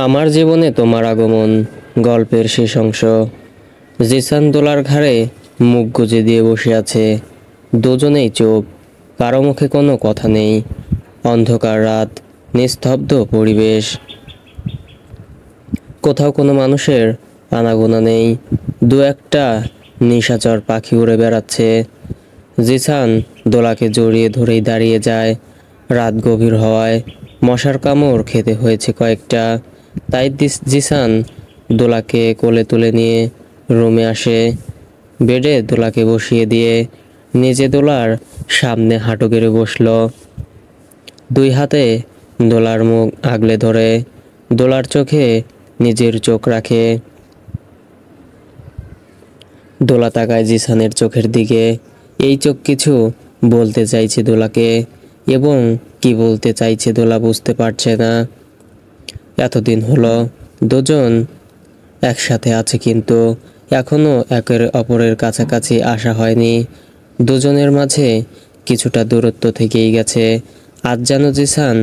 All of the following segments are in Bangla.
আমার জীবনে তোমার আগমন গল্পের শেষ অংশ। জিসান দোলার ঘাড়ে মুখ গুজে দিয়ে বসে আছে। দুজনেই চুপ, কারো মুখে কোনো কথা নেই। অন্ধকার রাত, নিস্তব্ধ পরিবেশ, কোথাও কোনো মানুষের আনাগোনা নেই। দু একটা নিশাচর পাখি উড়ে বেড়াচ্ছে। জিসান দোলাকে জড়িয়ে ধরেই দাঁড়িয়ে যায়। রাত গভীর হওয়ায় মশার কামড় খেতে হয়েছে কয়েকটা। তাই জিসান দোলাকে কোলে তুলে নিয়ে রুমে আসে। বেডে দোলাকে বসিয়ে দিয়ে নিজে দোলার সামনে হাঁটু গেড়ে বসল। দুই হাতে দোলার মুখ আগলে ধরে দোলার চোখে নিজের চোখ রাখে। দোলা তাকায় জিসানের চোখের দিকে। এই চোখ কিছু বলতে চাইছে দোলাকে, এবং কি বলতে চাইছে দোলা বুঝতে পারছে না। এতদিন হলো দুজন একসাথে আছে, কিন্তু এখনো একের অপরের কাছাকাছি আসা হয়নি। দুজনের মাঝে কিছুটা দূরত্ব থেকেই গেছে। আজ যেন জিসান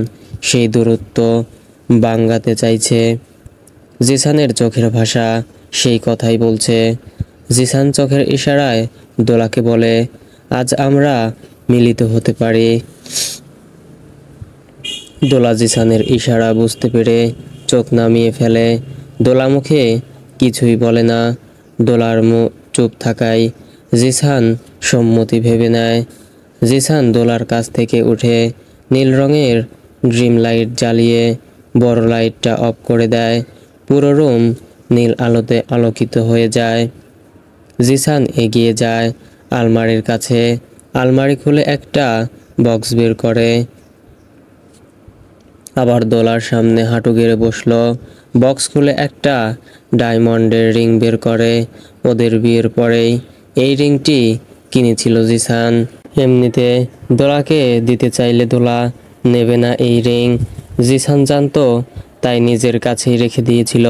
সেই দূরত্ব ভাঙাতে চাইছে। জিসানের চোখের ভাষা সেই কথাই বলছে। জিসান চোখের ইশারায় দোলাকে বলে, আজ আমরা মিলিত হতে পারি। দোলা জিসানের ইশারা বুঝতে পেরে চোখ নামিয়ে ফেলে। দোলা মুখে কিছুই বলে না। দোলার মুখ চুপ থাকায় জিসান সম্মতি ভেবে নেয়। জিসান দোলার কাছ থেকে উঠে নীল রঙের ড্রিম লাইট জ্বালিয়ে বড় লাইটটা অফ করে দেয়। পুরো রুম নীল আলোতে আলোকিত হয়ে যায়। জিসান এগিয়ে যায় আলমারির কাছে। আলমারি খুলে একটা বক্স বের করে। আবার দোলার সামনে হাঁটু গেড়ে বসলো। বক্স খুলে একটা ডায়মন্ডের রিং বের করে। ওদের বিয়ের পরেই এই রিংটি কিনেছিল জিসান। এমনিতে দোলাকে দিতে চাইলে দোলা নেবে না এই রিং। জিসান জানতো, তাই নিজের কাছেই রেখে দিয়েছিল।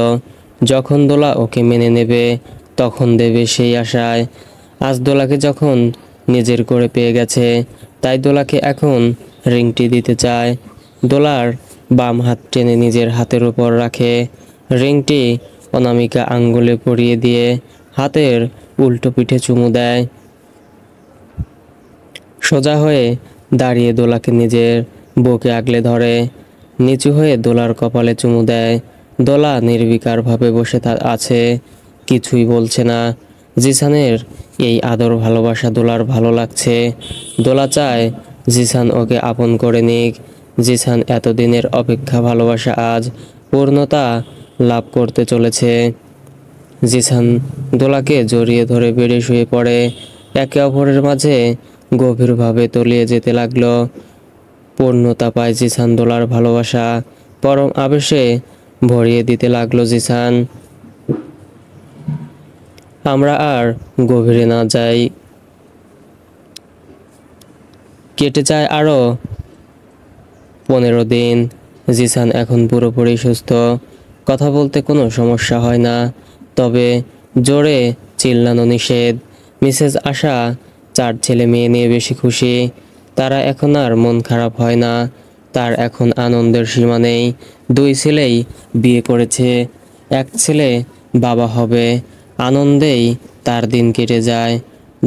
যখন দোলা ওকে মেনে নেবে তখন দেবে সেই আশায়। আজ দোলাকে যখন নিজের করে পেয়ে গেছে, তাই দোলাকে এখন রিংটি দিতে চায়। দোলার বাম হাত টেনে নিজের হাতের উপর রাখে। রিংটি অনামিকা আঙ্গুলে পরিয়ে দিয়ে হাতের উল্টো পিঠে চুমু দেয়। সোজা হয়ে দাঁড়িয়ে দোলাকে নিজের বুকে আগলে ধরে। নিচু হয়ে দোলার কপালে চুমু দেয়। দোলা নির্বিকারভাবে বসে আছে, কিছুই বলছে না। জিসানের এই আদর ভালোবাসা দোলার ভালো লাগছে। দোলা চায় জিসান ওকে আপন করে নিক। জিসান এতদিনের অপেক্ষা ভালোবাসা আজ পূর্ণতা লাভ করতে চলেছে। জিসান দোলাকে জড়িয়ে ধরে বেডে শুয়ে পড়ে। একে অপরের মাঝে গভীরভাবে তলিয়ে যেতে লাগলো। পূর্ণতা পায় জিসান দোলার ভালোবাসা। পরম আবেশে ভরিয়ে দিতে লাগলো জিসান। আমরা আর গভীরে না যাই। কেটে যায় আরো 15 দিন। জিসান এখন পুরোপুরি সুস্থ। কথা বলতে কোনো সমস্যা হয় না, তবে জোরে চিল্লানো নিষেধ। মিসেস আশা 4 ছেলে মেয়ে নিয়ে বেশি খুশি। তারা এখন আর মন খারাপ হয় না। তার এখন আনন্দের সীমা নেই। 2 ছেলেই বিয়ে করেছে, 1 ছেলে বাবা হবে। আনন্দেই তার দিন কেটে যায়।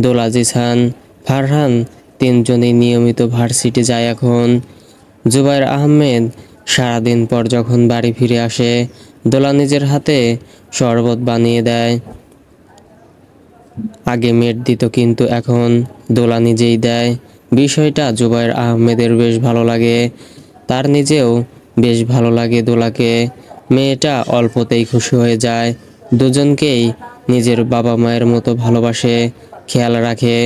দোলা, জিসান, ফারহান তিনজনই নিয়মিত ভার্সিটি যায় এখন। জুবায়ের আহমেদ সারাদিন পর যখন বাড়ি ফিরে আসে, দোলা নিজের হাতে শরবত বানিয়ে দেয়। আগে মেড দিত, কিন্তু এখন দোলা নিজেই দেয়। বিষয়টা জুবায়ের আহমেদের বেশ ভালো লাগে। তার নিজেও বেশ ভালো লাগে দোলাকে। মেয়েটা অল্পতেই খুশি হয়ে যায়। দুজনকেই নিজের বাবা মায়ের মতো ভালোবাসে, খেয়াল রাখে।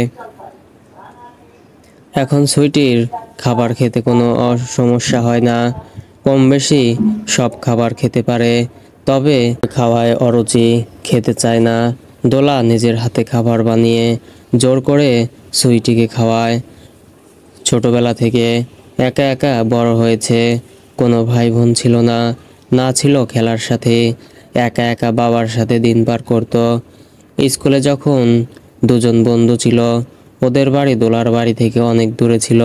এখন সুইটির খাবার খেতে কোনো সমস্যা হয় না। কম বেশি সব খাবার খেতে পারে, তবে খাওয়ায় অরুচি, খেতে চায় না। দোলা নিজের হাতে খাবার বানিয়ে জোর করে সুইটিকে খাওয়ায়। ছোটবেলা থেকে একা একা বড় হয়েছে। কোনো ভাই বোন ছিল না, না ছিল খেলার সাথে। একা একা বাবার সাথে দিন পার করত। স্কুলে যখন দুজন বন্ধু ছিল, ওদের বাড়ি দোলার বাড়ি থেকে অনেক দূরে ছিল,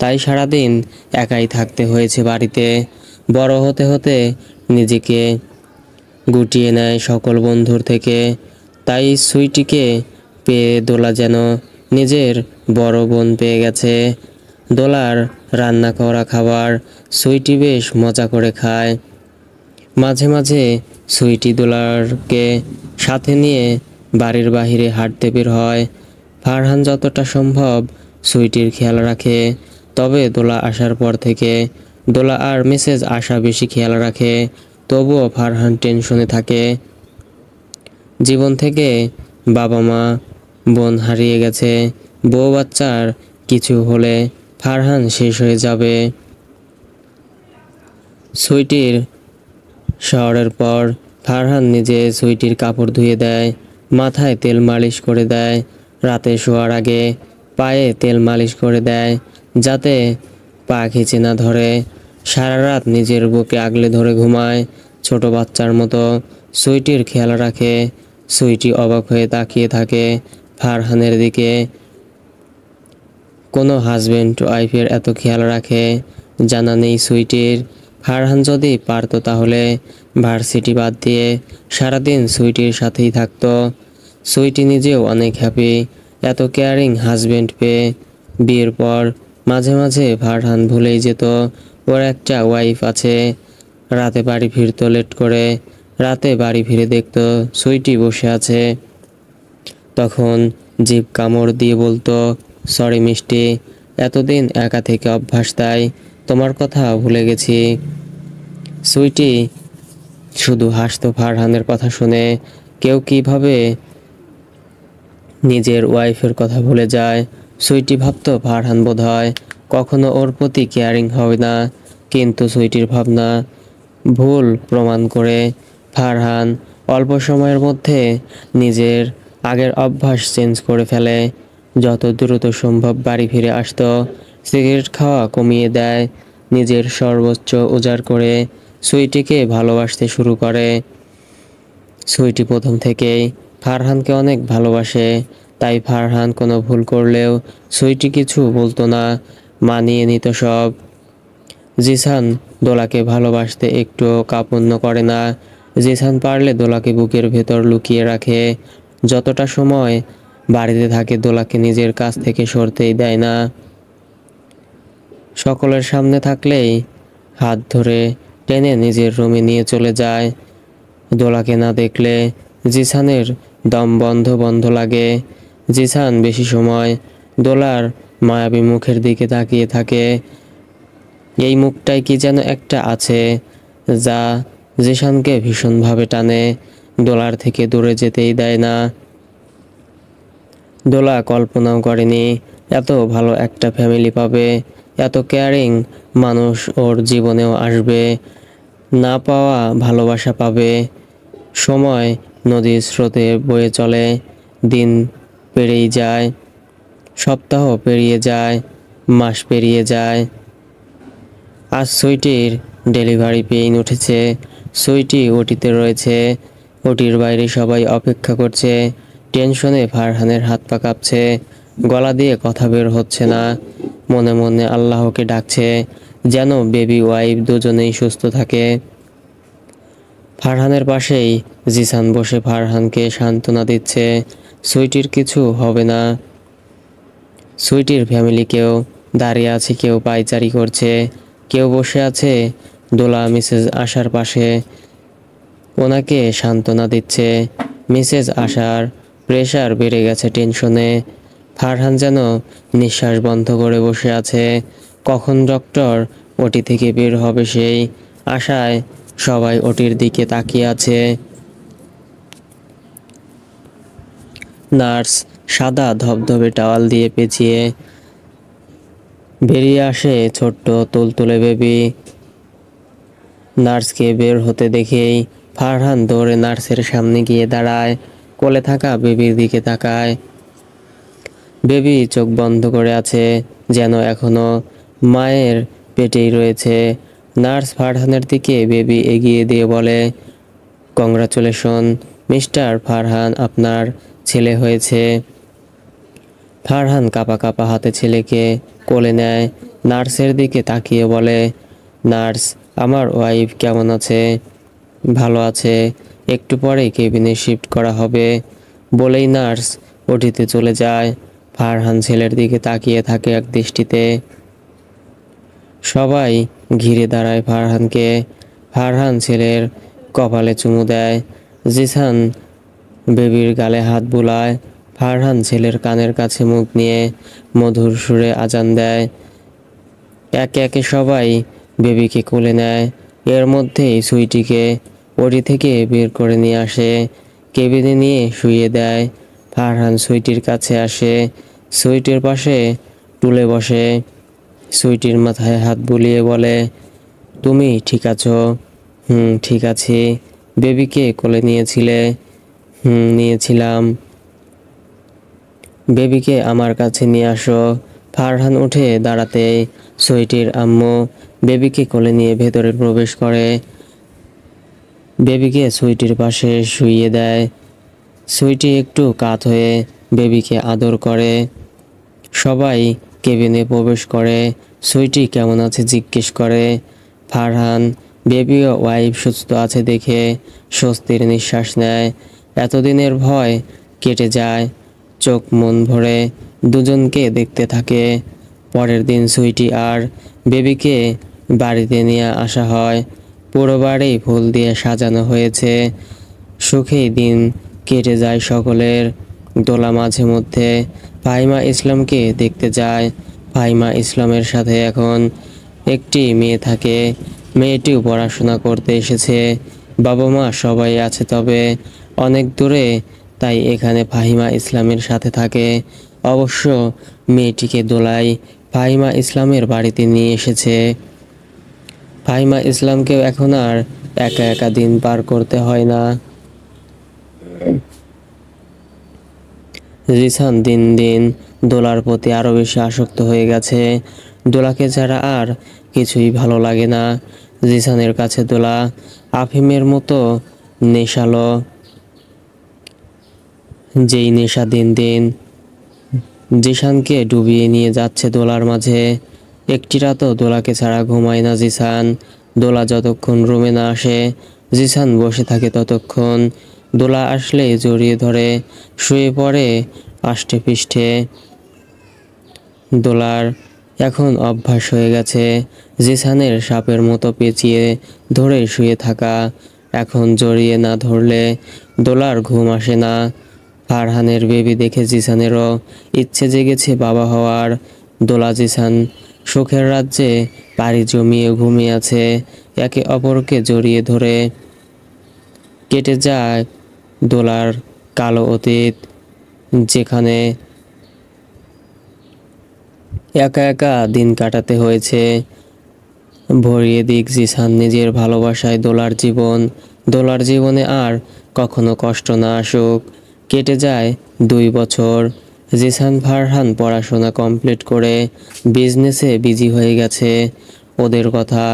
তাই সারাদিন একাই থাকতে হয়েছে বাড়িতে। বড় হতে হতে নিজেকে গুটিয়ে নেয় সকল বন্ধুর থেকে। তাই সুইটিকে পেয়ে দোলা যেন নিজের বড় বোন পেয়ে গেছে। দোলার রান্না করা খাবার সুইটি বেশ মজা করে খায়। মাঝে মাঝে সুইটি দোলারকে সাথে নিয়ে বাড়ির বাহিরে হাঁটতে বের হয়। ফারহান যতটা সম্ভব সুইটির খেয়াল রাখে, তবে দোলা আসার পর থেকে দোলা আর মিসেস আশা বেশি খেয়াল রাখে। তবুও ফারহান টেনশনে থাকে। জীবন থেকে বাবা মা বোন হারিয়ে গেছে। বউ বাচ্চার কিছু হলে ফারহান শেষ হয়ে যাবে। সুইটির শহরের পর ফারহান নিজে সুইটির কাপড় ধুয়ে দেয়, মাথায় তেল মালিশ করে দেয়। রাতে শোয়ার আগে পায়ে তেল মালিশ করে দেয় যাতে পা খিঁচে না ধরে। সারা রাত নিজের বুকে আগলে ধরে ঘুমায়, ছোট বাচ্চার মতো সুইটির খেয়াল রাখে। সুইটি অবাক হয়ে তাকিয়ে থাকে ফারহানের দিকে। কোনো হাজব্যান্ড ওয়াইফের এত খেয়াল রাখে জানা নেই সুইটির। ফারহান যদি পারতো তাহলে ভার্সিটি বাদ দিয়ে সারাদিন সুইটির সাথেই থাকতো। সুইটি নিজেও অনেক হ্যাপি এত কেয়ারিং হাজব্যান্ড পেয়ে। বিয়ের পর মাঝে মাঝে ফারহান ভুলেই যেত ওর একটা ওয়াইফ আছে। রাতে বাড়ি ফিরতো লেট করে। রাতে বাড়ি ফিরে দেখতো সুইটি বসে আছে। তখন জিভ কামড় দিয়ে বলতো, সরি মিষ্টি, এতদিন একা থেকে অভ্যাস, তাই তোমার কথা ভুলে গেছি। সুইটি শুধু হাসতো ফারহানের কথা শুনে। কেউ কিভাবে নিজের ওয়াইফের কথা ভুলে যায়। সুইটি ভাবতো ফারহান বোধহয় কখনো ওর প্রতি কেয়ারিং হবে না, কিন্তু সুইটির ভাবনা ভুল প্রমাণ করে। ফারহান অল্প সময়ের মধ্যে নিজের আগের অভ্যাস চেঞ্জ করে ফেলে। যত দ্রুত সম্ভব বাড়ি ফিরে আসতো, সিগারেট খাওয়া কমিয়ে দেয়, নিজের সর্বোচ্চ উজাড় করে সুইটিকে ভালোবাসতে শুরু করে। সুইটি প্রথম থেকেই ফারহানকে অনেক ভালোবাসে, তাই ফারহান কোনো ভুল করলেও সুইটি কিছু বলতো না, মানিয়ে নিত সব। জিসান দোলাকে ভালোবাসতে একটুও কার্পণ্য করে না। জিসান পারলে দোলাকে বুকের ভেতর লুকিয়ে রাখে। যতটা সময় বাড়িতে থাকে দোলাকে নিজের কাছ থেকে সরতেই দেয় না। সকলের সামনে থাকলেই হাত ধরে টেনে নিজের রুমে নিয়ে চলে যায়। দোলাকে না দেখলে জিসানের দম বন্ধ বন্ধ লাগে। জিসান বেশি সময় দোলার মায়াবী মুখের দিকে তাকিয়ে থাকে। এই মুখটায় কি যেন একটা আছে যা জিসানকে ভীষণভাবে টানে, দোলার থেকে দূরে যেতেই দেয় না। দোলা কল্পনাও করেনি এত ভালো একটা ফ্যামিলি পাবে, এত কেয়ারিং মানুষ ওর জীবনেও আসবে, না পাওয়া ভালোবাসা পাবে। সময় নদীর স্রোতে বয়ে চলে, দিন পেরিয়ে যায়, সপ্তাহ পেরিয়ে যায়, মাস পেরিয়ে যায়। আজ সুইটির ডেলিভারি পেইন উঠেছে। সুইটি ওটিতে রয়েছে। ওটির বাইরে সবাই অপেক্ষা করছে। টেনশনে ফারহানের হাত পা কাঁপছে, গলা দিয়ে কথা বের হচ্ছে না। মনে মনে আল্লাহকে ডাকছে যেন বেবি ওয়াইফ দুজনেই সুস্থ থাকে। ফারহানের পাশেই জিসান বসে ফারহানকে সান্ত্বনা দিচ্ছে, সুইটির কিছু হবে না। সুইটির ফ্যামিলিকেও দাঁড়িয়ে আছে, কেউ পায়চারি করছে, কেউ বসে আছে দোলা মিসেস আশার পাশে, ওনাকে সান্ত্বনা দিচ্ছে। মিসেস আশার প্রেশার বেড়ে গেছে টেনশনে। ফারহান যেন নিঃশ্বাস বন্ধ করে বসে আছে, কখন ডক্টর ওটি থেকে বের হবে সেই আশায় সবাই ওটির দিকে তাকিয়ে আছে। নার্স সাদা ধবধবে টাওয়াল দিয়ে পেঁচিয়ে বেরিয়ে আসে ছোট্ট তুলতুলে বেবি। নার্সকে বের হতে দেখেই ফারহান দৌড়ে নার্সের সামনে গিয়ে দাঁড়ায়, কোলে থাকা বেবির দিকে তাকায়। বেবি চোখ বন্ধ করে আছে, যেন এখনো মায়ের পেটেই রয়েছে। নার্স ফারহানের দিকে বেবি এগিয়ে দিয়ে বলে, কংগ্রাচুলেশন মিস্টার ফারহান, আপনার ছেলে হয়েছে। ফারহান কাঁপা কাঁপা হাতে ছেলেকে কোলে নেয়, নার্সের দিকে তাকিয়ে বলে, নার্স আমার ওয়াইফ কেমন আছে? ভালো আছে, একটু পরে কেবিনে শিফট করা হবে বলেই নার্স ওটিতে চলে যায়। ফারহান ছেলের দিকে তাকিয়ে থাকে এক দৃষ্টিতে। সবাই ঘিরে দাঁড়ায় ফারহানকে। ফারহান ছেলের কপালে চুমু দেয়। জিসান বেবির গালে হাত বুলায়। ফারহান ছেলের কানের কাছে মুখ নিয়ে মধুর সুরে আজান দেয়। একে একে সবাই বেবিকে কোলে নেয়। এর মধ্যেই সুইটিকে ওটি থেকে বের করে নিয়ে আসে, কেবিনে নিয়ে শুইয়ে দেয়। ফারহান সুইটির কাছে আসে, সুইটির পাশে টুলে বসে। সুইটির মাথায় হাত বুলিয়ে বলে, তুমি ঠিক আছো? ঠিক আছি। বেবিকে কোলে নিয়েছিলে? নিয়েছিলাম। বেবিকে আমার কাছে নিয়ে আসো। ফারহান উঠে দাঁড়াতেই সুইটির আম্মু বেবিকে কোলে নিয়ে ভেতরে প্রবেশ করে। বেবিকে সুইটির পাশে শুইয়ে দেয়। সুইটি একটু কাত হয়ে বেবিকে আদর করে। সবাই কেবিনে প্রবেশ করে। সুইটি কেমন আছে জিজ্ঞেস করে। ফারহান বেবি ও ওয়াইফ সুস্থ আছে দেখে স্বস্তির নিঃশ্বাস নেয়। এতদিনের ভয় কেটে যায়। চোখ মন ভরে দুজনকে দেখতে থাকে। পরের দিন সুইটি আর বেবিকে বাড়িতে নিয়ে আসা হয়। পুরো বাড়ি ফুল দিয়ে সাজানো হয়েছে। সুখেই দিন কেটে যায় সকলের। দোলা মাঝে মধ্যে ফাহিমা ইসলামকে দেখতে যায়। ফাহিমা ইসলামের সাথে এখন একটি মেয়ে থাকে। মেয়েটিও পড়াশোনা করতে এসেছে। বাবা মা সবাই আছে, তবে অনেক দূরে, তাই এখানে ফাহিমা ইসলামের সাথে থাকে। অবশ্য মেয়েটিকে দোলাই ফাহিমা ইসলামের বাড়িতে নিয়ে এসেছে। ফাহিমা ইসলামকেও এখন আর একা একা দিন পার করতে হয় না। জিসান দিন দিন দোলার প্রতি আরও বেশি আসক্ত হয়ে গেছে। দোলাকে ছাড়া আর কিছুই ভালো লাগে না। জিসানের কাছে দোলা আফিমের মতো নেশালো, যেই নেশা দিন দিন জিসানকে ডুবিয়ে নিয়ে যাচ্ছে দোলার মাঝে। একটি রাতও দোলাকে ছাড়া ঘুমায় না জিসান। দোলা যতক্ষণ রুমে না আসে জিসান বসে থাকে ততক্ষণ। দোলা আসলে জড়িয়ে ধরে শুয়ে পড়ে আষ্টে পৃষ্ঠে। দোলার এখন অভ্যাস হয়ে গেছে জিসানের সাপের মতো পেঁচিয়ে ধরে শুয়ে থাকা। এখন জড়িয়ে না ধরলে দোলার ঘুম আসে না। ফারহানের বেবি দেখে জিসানেরও ইচ্ছে জেগেছে বাবা হওয়ার। দোলা জিসান সুখের রাজ্যে পাড়ি জমিয়ে ঘুমিয়ে আছে, একে অপরকে জড়িয়ে ধরে। কেটে যায় দোলার কালো অতীত, যেখানে একা একা দিন কাটাতে হয়েছে। ভরিয়ে দিক জিসান নিজের ভালোবাসায় দোলার জীবন। দোলার জীবনে আর কখনো কষ্ট না আসুক। কেটে যায় 2 বছর। জিসান ফারহান পড়াশোনা কমপ্লিট করে বিজনেসে বিজি হয়ে গেছে। ওদের কথা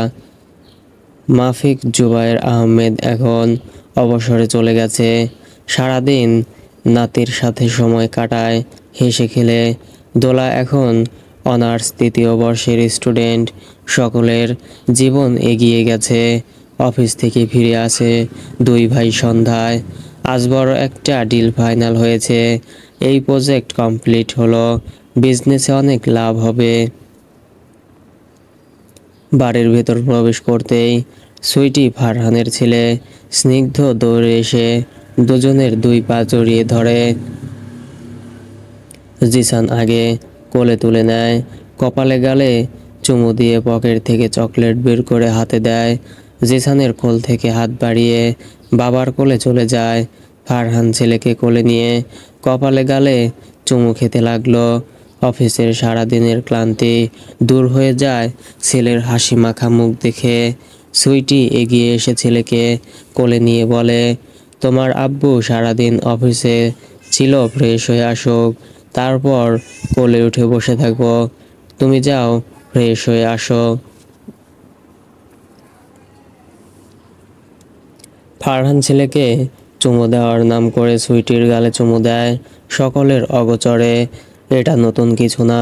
মাফিক জুবায়ের আহমেদ এখন অবসরে চলে গেছে। সারাদিন নাতির সাথে সময় কাটায় হেসে খেলে। দোলা এখন অনার্স 3য় বর্ষের স্টুডেন্ট। সকলের জীবন এগিয়ে গেছে। অফিস থেকে ফিরে আসে 2 ভাই সন্ধ্যায়। আজ বড় একটা ডিল ফাইনাল হয়েছে। এই প্রজেক্ট কমপ্লিট হলো, বিজনেসে অনেক লাভ হবে। বাড়ির ভেতর প্রবেশ করতেই সুইটি ফারহানের ছেলে স্নিগ্ধ দৌড়ে এসে দুজনের 2 পা জড়িয়ে ধরে। জিসান আগে কোলে তুলে নেয়, কপালে গালে চুমু দিয়ে পকেট থেকে চকলেট বের করে হাতে দেয়। জিসানের কোল থেকে হাত বাড়িয়ে বাবার কোলে চলে যায়। ফারহান ছেলেকে কোলে নিয়ে কপালে গালে চুমু খেতে লাগলো। অফিসের সারাদিনের ক্লান্তি দূর হয়ে যায় ছেলের হাসি মাখা মুখ দেখে। সুইটি এগিয়ে এসে ছেলেকে কোলে নিয়ে বলে, তোমার আব্বু সারাদিন অফিসে ছিল, ফ্রেশ হয়ে আসুক, তারপর কোলে উঠে বসে থাকবো। তুমি যাও, ফ্রেশ হয়ে আসো। ফারহান ছেলেকে চুমু দেওয়ার নাম করে সুইটির গালে চুমু দেয়। সকলের অগোচরে, এটা নতুন কিছু না।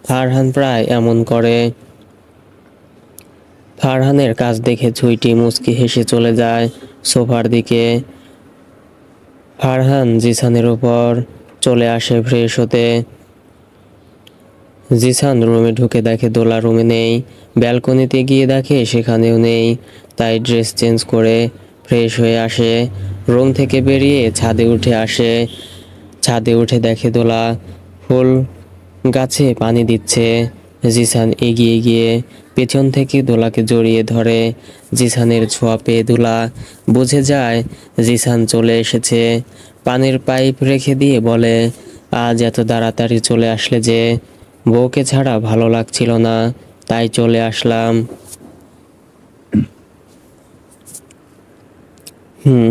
ফারহান প্রায় এমন করে। ফারহানের কাজ দেখে সুইটি মুচকি হেসে চলে যায়। সোফার দিকে। ফারহান জিসানের উপর চলে আসে ফ্রেশ হতে। জিসান রুমে ঢুকে দেখে দোলা রুমে নেই। ব্যালকনিতে গিয়ে দেখে সেখানেও নেই। তাই ড্রেস চেঞ্জ করে ফ্রেশ হয়ে আসে। রুম থেকে বেরিয়ে ছাদে উঠে আসে। ছাদে উঠে দেখে দোলা ফুল গাছে পানি দিচ্ছে। জিসান এগিয়ে গিয়ে পেছন থেকে দোলাকে জড়িয়ে ধরে। জিসানের ছোঁয়া পেয়ে দোলা বুঝে যায় জিসান চলে এসেছে। পানির পাইপ রেখে দিয়ে বলে, আজ এত তাড়াতাড়ি চলে আসলে যে? বউকে ছাড়া ভালো লাগছিল না, তাই চলে আসলাম।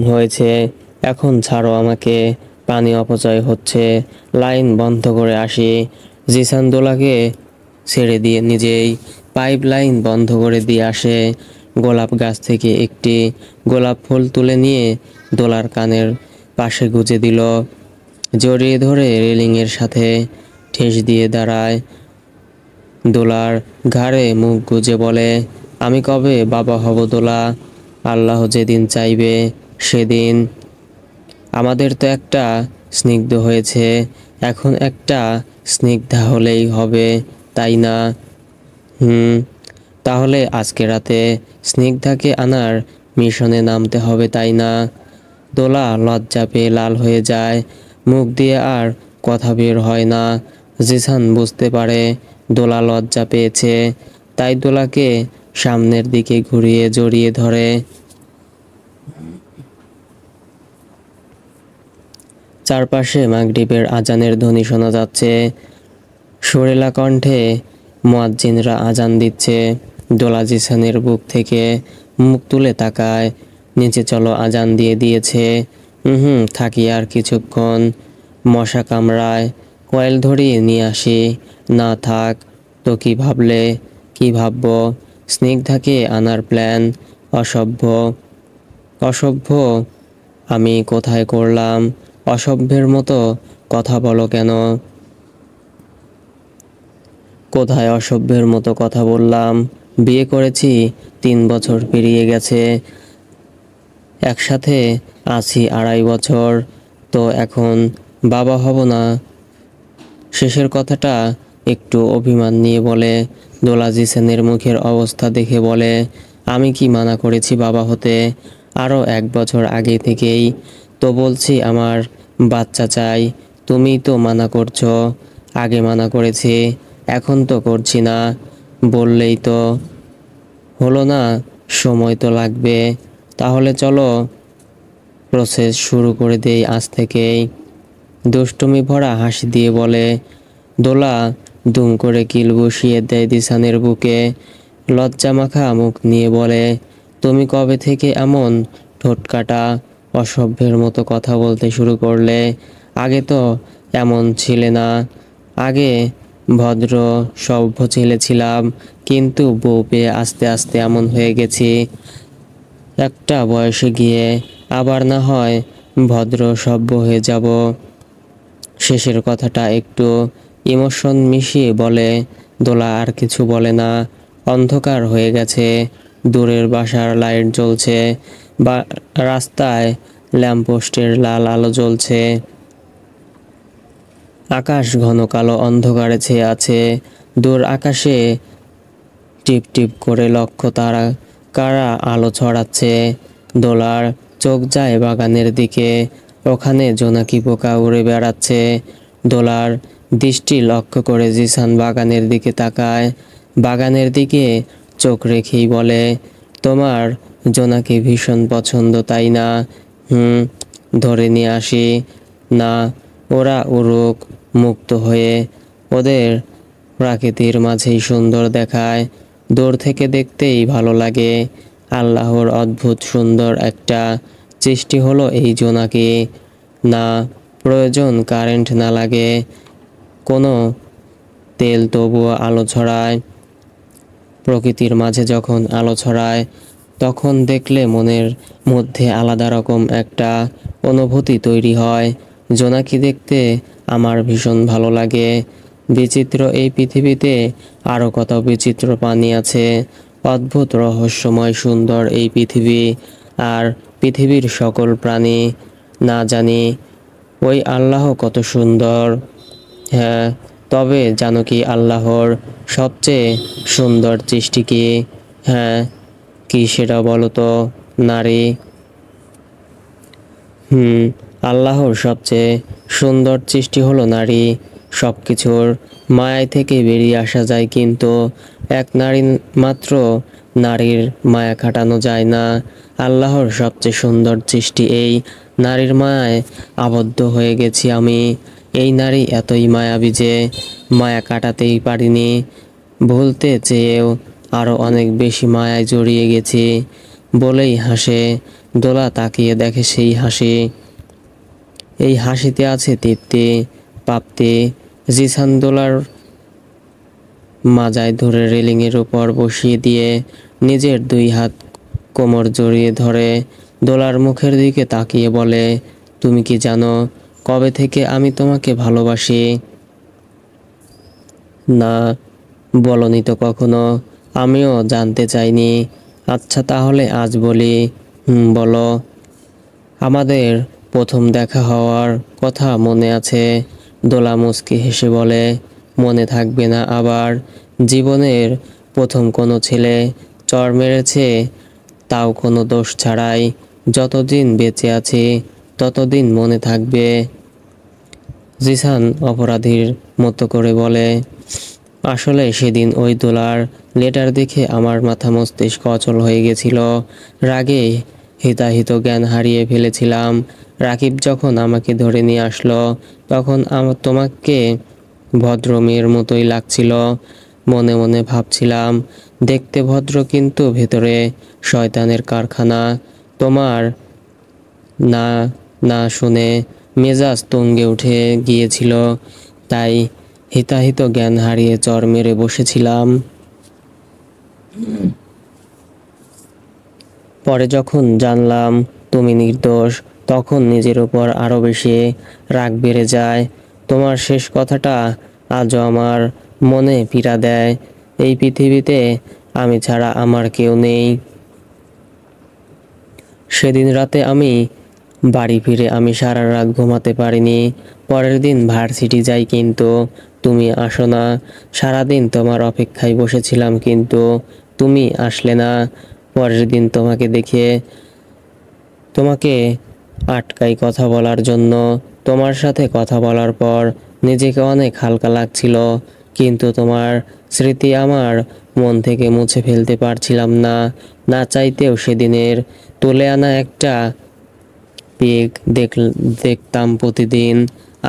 হয়েছে, এখন ছাড়ো আমাকে, পানি অপচয় হচ্ছে, লাইন বন্ধ করে আসি। জিসান দোলাকে ছেড়ে দিয়ে নিজেই পাইপ লাইন বন্ধ করে দিয়ে আসে। গোলাপ গাছ থেকে একটি গোলাপ ফুল তুলে নিয়ে দোলার কানের পাশে গুজে দিল। জড়িয়ে ধরে রেলিংয়ের সাথে ঠেস দিয়ে দাঁড়ায়। দোলার ঘাড়ে মুখ গুজে বলে, আমি কবে বাবা হব দোলা? আল্লাহ যেদিন চাইবে সেদিন। আমাদের তো একটা স্নিগ্ধ হয়েছে, এখন একটা স্নিগ্ধা হলেই হবে, তাই না? তাহলে আজকে রাতে স্নিগ্ধাকে আনার মিশনে নামতে হবে, তাই না? দোলা লজ্জা পেয়ে লাল হয়ে যায়। মুখ দিয়ে আর কথা বের হয় না। জিসান বুঝতে পারে দোলা লজ্জা পেয়েছে, তাই দোলাকে সামনের দিকে ঘুরিয়ে জড়িয়ে ধরে। চারপাশে মাগরিবের আজানের ধ্বনি শোনা যাচ্ছে। সুরেলা কণ্ঠে মুয়াজ্জিনরা আজান দিচ্ছে। দোলা জিসানের বুক থেকে মুখ তুলে তাকায়। নিচে চলো, আজান দিয়ে দিয়েছে। থাকি আর কিছুক্ষণ, মশা কামড়ায়, কয়েল ধরিয়ে নিয়ে আসি। না থাক তো কি ভাবলে? কি ভাববো? স্নিগ্ধাকে আনার প্ল্যান অসভ্য। অসভ্য আমি কোথায় করলাম? অসভ্যের মতো কথা বলো কেন? কোথায় অসভ্যের মতো কথা বললাম? বিয়ে করেছি, 3 বছর পেরিয়ে গেছে, একসাথে আছি 2.5 বছর, তো এখন বাবা হব না? শেষের কথাটা একটু অভিমান নিয়ে বলে। দোলা জিসানের মুখের অবস্থা দেখে বলে, আমি কি মানা করেছি বাবা হতে? আরও 1 বছর আগে থেকেই তো বলছি আমার বাচ্চা চাই। তুমি তো মানা করছো। আগে মানা করেছি, এখন তো করছি না। বললেই তো হলো না, সময় তো লাগবে। তাহলে চলো প্রসেস শুরু করে দেই আজ থেকেই। দুষ্টুমি ভরা হাসি দিয়ে বলে। দোলা দুম করে কিল বসিয়ে দেয় জিসানের বুকে। লজ্জা মাখা মুখ নিয়ে বলে, তুমি কবে থেকে এমন ঠোঁটকাটা অসভ্যের মতো কথা বলতে শুরু করলে? আগে তো এমন ছিলে না। আগে ভদ্র সভ্য ছেলে ছিলাম, কিন্তু বউ পেয়ে আস্তে আস্তে এমন হয়ে গেছি। একটা বয়সে গিয়ে আবার না হয় ভদ্র সভ্য হয়ে যাব। শেষের কথাটা একটু ইমোশন মিশিয়ে বলে। দোলা আর কিছু বলে না। অন্ধকার হয়ে গেছে। দূরের বাসার লাইট জ্বলছে, বা রাস্তায় ল্যাম্পপোস্টের লাল আলো জ্বলছে। আকাশ ঘন কালো অন্ধকারে ছেয়ে আছে। দূর আকাশে টিপ টিপ করে লক্ষ তারা কারা আলো ছড়াচ্ছে। দোলার চোখ যায় বাগানের দিকে। ওখানে জোনাকি পোকা উড়ে বেড়াচ্ছে। দোলার দৃষ্টি লক্ষ্য করে জিসান বাগানের দিকে তাকায়। বাগানের দিকে চোখ রেখেই বলে, তোমার জোনাকি ভীষণ পছন্দ, তাই না? ধরে নিয়ে আসি না? ওরা উড়ুক মুক্ত হয়ে, ওদের প্রাকৃতির মাঝেই সুন্দর দেখায়। দূর থেকে দেখতেই ভালো লাগে। আল্লাহর অদ্ভুত সুন্দর একটা সৃষ্টি হলো এই জোনাকি। না প্রয়োজন কারেন্ট না লাগে কোনো তেল, তবুও আলো ছড়ায়। প্রকৃতির মাঝে যখন আলো ছড়ায়, তখন দেখলে মনের মধ্যে আলাদা রকম একটা অনুভূতি তৈরি হয়। জোনাকি দেখতে আমার ভীষণ ভালো লাগে। বিচিত্র এই পৃথিবীতে আরও কত বিচিত্র প্রাণী আছে। অদ্ভুত রহস্যময় সুন্দর এই পৃথিবী। আর পৃথিবীর সকল প্রাণী, না জানি ওই আল্লাহ কত সুন্দর। হ্যাঁ, তবে জানো কি আল্লাহর সবচেয়ে সুন্দর সৃষ্টি কি? হ্যাঁ, কি সেটা বলো তো? নারী। আল্লাহর সবচেয়ে সুন্দর সৃষ্টি হলো নারী। সব কিছুর মায়া থেকে বেরিয়ে আসা যায়, কিন্তু এক নারী মাত্র নারীর মায়া কাটানো যায় না। আল্লাহর সবচেয়ে সুন্দর সৃষ্টি এই নারীর মায়ায় আবদ্ধ হয়ে গেছি আমি। এই নারী এতই মায়াবী যে মায়া কাটাতেই পারিনি, ভুলতে চেয়েও আরও অনেক বেশি মায়ায় জড়িয়ে গেছি বলেই হাসে। দোলা তাকিয়ে দেখে সেই হাসি। এই হাসিতে আছে তৃপ্তি, প্রাপ্তি। জিসান দোলার মাজায় ধরে রেলিংয়ের উপর বসিয়ে দিয়ে নিজের দুই হাত কোমর জড়িয়ে ধরে দোলার মুখের দিকে তাকিয়ে বলে, তুমি কি জানো কবে থেকে আমি তোমাকে ভালোবাসি? না, বলনি তো কখনো। আমিও জানতে চাইনি। আচ্ছা তাহলে আজ বলি। বলো। আমাদের প্রথম দেখা হওয়ার কথা মনে আছে? দোলা মুচকি হেসে বলে, মনে থাকবে না আবার? জীবনের প্রথম কোনো ছেলে চর মেরেছে, তাও কোনো দোষ ছাড়াই। যতদিন বেঁচে আছি ততদিন মনে থাকবে। জিসান অপরাধীর মতো করে বলে, আসলে সেদিন ওই দোলার লেটার দেখে আমার মাথা মস্তিষ্ক অচল হয়ে গেছিল। রাগে হিতাহিত জ্ঞান হারিয়ে ফেলেছিলাম। রাকিব যখন আমাকে ধরে নিয়ে আসলো তখন আমার তোমাকে ভদ্র মেয়ের মতোই লাগছিল। মনে মনে ভাবছিলাম, দেখতে ভদ্র কিন্তু ভেতরে শয়তানের কারখানা। তোমার না না শুনে মেজাজ তুঙ্গে উঠে গিয়েছিল, তাই হিতাহিত জ্ঞান হারিয়ে চর মেরে বসেছিলাম। পরে যখন জানলাম তুমি নির্দোষ, তখন নিজের উপর আরও বেশি রাগ বেড়ে যায়। তোমার শেষ কথাটা আজও আমার মনে পীড়া দেয়। এই পৃথিবীতে আমি ছাড়া আমার কেউ নেই। সেদিন রাতে আমি বাড়ি ফিরে আমি সারা রাত ঘুমাতে পারিনি। পরের দিন ভার্সিটি যাই, কিন্তু তুমি আসো না। সারাদিন তোমার অপেক্ষায় বসেছিলাম, কিন্তু তুমি আসলে না। পরের দিন তোমাকে দেখে তোমাকে আটকাই কথা বলার জন্য। তোমার সাথে কথা বলার পর নিজেকে অনেক হালকা লাগছিল, কিন্তু তোমার স্মৃতি আমার মন থেকে মুছে ফেলতে পারছিলাম না। না চাইতেও সেদিনের তুলে আনা একটা পিক দেখতাম প্রতিদিন।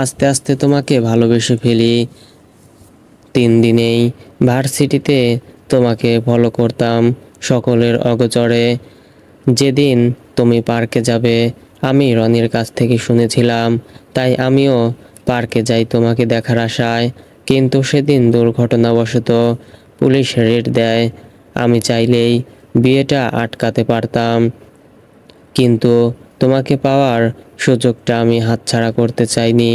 আস্তে আস্তে তোমাকে ভালোবেসে ফেলি। 3 দিনেই ভার্সিটিতে তোমাকে ফলো করতাম সকলের অগোচরে। যেদিন তুমি পার্কে যাবে আমি রনির কাছ থেকে শুনেছিলাম, তাই আমিও পার্কে যাই তোমাকে দেখার আশায়। কিন্তু সেদিন দুর্ঘটনাবশত পুলিশ রেড দেয়। আমি চাইলেই বিয়েটা আটকাতে পারতাম, কিন্তু তোমাকে পাওয়ার সুযোগটা আমি হাতছাড়া করতে চাইনি,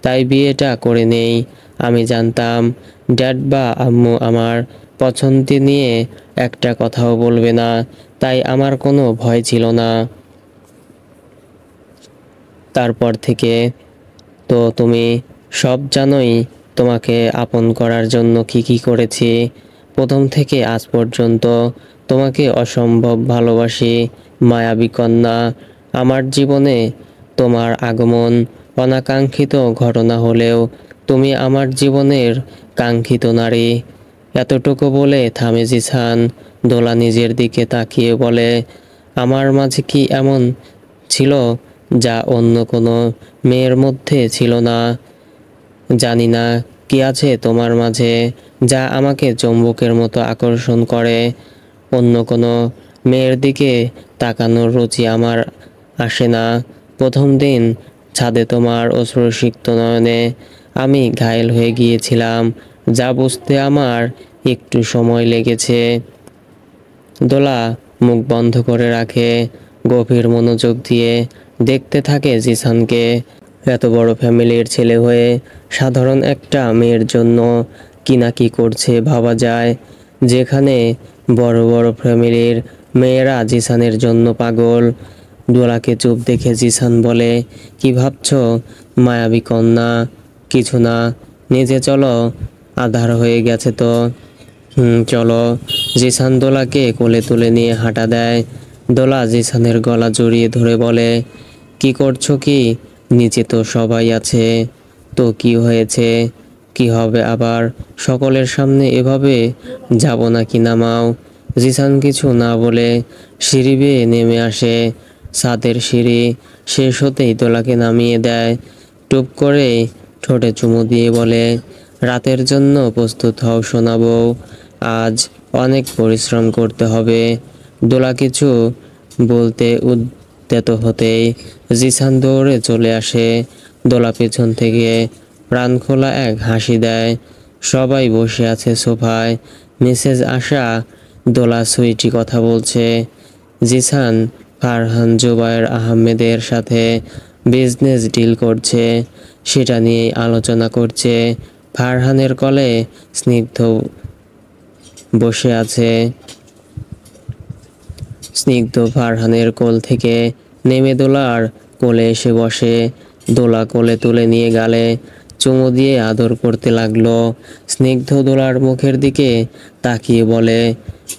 তাই বিয়েটা করে নেই। আমি জানতাম ড্যাড বা আম্মু আমার পছন্দ নিয়ে একটা কথাও বলবে না, তাই আমার কোনো ভয় ছিল না। তারপর থেকে তো তুমি সব জানোই, তোমাকে আপন করার জন্য কি করেছি। প্রথম থেকে আজ পর্যন্ত তোমাকে অসম্ভব ভালোবাসি মায়াবী কন্যা। আমার জীবনে তোমার আগমন অনাকাঙ্ক্ষিত ঘটনা হলেও তুমি আমার জীবনের কাঙ্ক্ষিত নারী। এতটুকু বলে থামে জিসান। দোলা নিজের দিকে তাকিয়ে বলে, আমার মাঝে কি এমন ছিল যা অন্য কোনো মেয়ের মধ্যে ছিল না? জানি না কি আছে তোমার মাঝে যা আমাকে চুম্বকের মতো আকর্ষণ করে। অন্য কোনো মেয়ের দিকে তাকানোর রুচি আমার আসে না। প্রথম দিন ছাদে তোমার অশ্রুসিক্ত নয়নে আমি ঘায়েল হয়ে গিয়েছিলাম, যা বুঝতে আমার একটু সময় লেগেছে। দোলা মুখ বন্ধ করে রাখে, গভীর মনোযোগ দিয়ে দেখতে থাকে জিসানকে। এত বড় ফ্যামিলির ছেলে হয়ে সাধারণ একটা মেয়ের জন্য কি না কি করছে ভাবা যায়। যেখানে বড় বড় ফ্যামিলির মেয়েরা জিসানের জন্য পাগল, দোলাকে চুপ দেখে জিসান বলে, কি ভাবছো মায়াবী কন্যা? কিছু না, নিজে চলো, আধার হয়ে গেছে তো। চলো। জিসান দোলাকে কোলে তুলে নিয়ে হাঁটা দেয়। দোলা জিসানের গলা জড়িয়ে ধরে বলে, কি করছো কি? নিচে তো সবাই আছে। তো কি হয়েছে? কি হবে আবার? সকলের সামনে এভাবে যাব নাকি? নামাও। জিসান কিছু না বলে সিঁড়ি বেয়ে নেমে আসে। ছাদের সিঁড়ি শেষ হতেই দোলাকে নামিয়ে দেয়। টুপ করে ঠোঁটে চুমু দিয়ে বলে, রাতের জন্য প্রস্তুত হও সোনা বউ, আজ অনেক পরিশ্রম করতে হবে। দোলা কিছু বলতে উদ্যত হতেই জিসান দৌড়ে চলে আসে। দোলা পেছন থেকে প্রাণখোলা এক হাসি দেয়। সবাই বসে আছে সোফায়। মিসেস আশা দোলা সুইটি কথা বলছে। জিসান ফারহান জুবায়ের আহমেদের সাথে বিজনেস ডিল করছে, সেটা নিয়েই আলোচনা করছে। ফারহানের কলে স্নিগ্ধ বসে আছে। স্নিগ্ধ ফারহানের কোল থেকে নেমে দোলার কোলে এসে বসে। দোলা কোলে তুলে নিয়ে গালে চুমু দিয়ে আদর করতে লাগলো। স্নিগ্ধ দোলার মুখের দিকে তাকিয়ে বলে,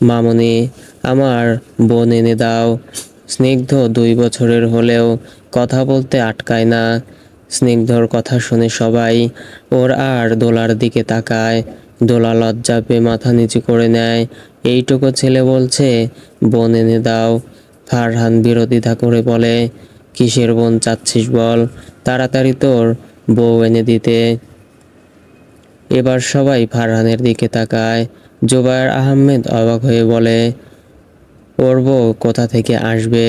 মামনি, আমার বোন এনে দাও। স্নিগ্ধ 2 বছরের হলেও কথা বলতে আটকায় না। স্নিগ্ধর কথা শুনে সবাই ওর আর দোলার দিকে তাকায়। দোলা লজ্জা পেয়ে মাথা নিচু করে নেয়। এইটুকু ছেলে বলছে বোন এনে দাও। ফারহান বিরোধিতা করে বলে, কিসের বোন চাচ্ছিস বল, তাড়াতাড়ি তোর বউ এনে দিতে। এবার সবাই ফারহানের দিকে তাকায়। জুবায়ের আহমেদ অবাক হয়ে বলে, ওর বউ কোথা থেকে আসবে?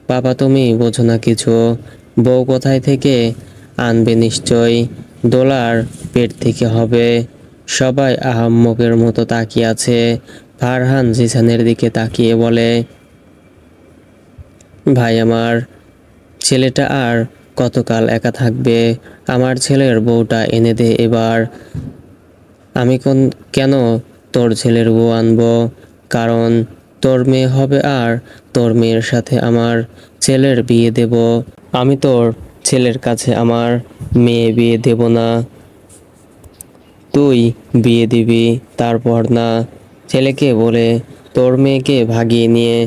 বাবা, তুমি বোঝো না কিছু। বউ কোথায় থেকে আনবে? নিশ্চয় দোলার পেট থেকে হবে। সবাই আহাম্মকের মতো তাকিয়ে আছে। ফারহান জিসানের দিকে তাকিয়ে বলে, ভাই আমার, ছেলেটা আর কতকাল একা থাকবে? আমার ছেলের বউটা এনে দে এবার। আমি কেন তোর ছেলের বউ আনবো? কারণ তোর মেয়ে হবে আর তোর মেয়ের সাথে আমার ছেলের বিয়ে দেব। আমি তোর ছেলের কাছে আমার মেয়ে বিয়ে দেব না। তুই বিয়ে দিবি, তারপর না ছেলেকে বলে তোর মেয়েকে ভাগিয়ে নিয়ে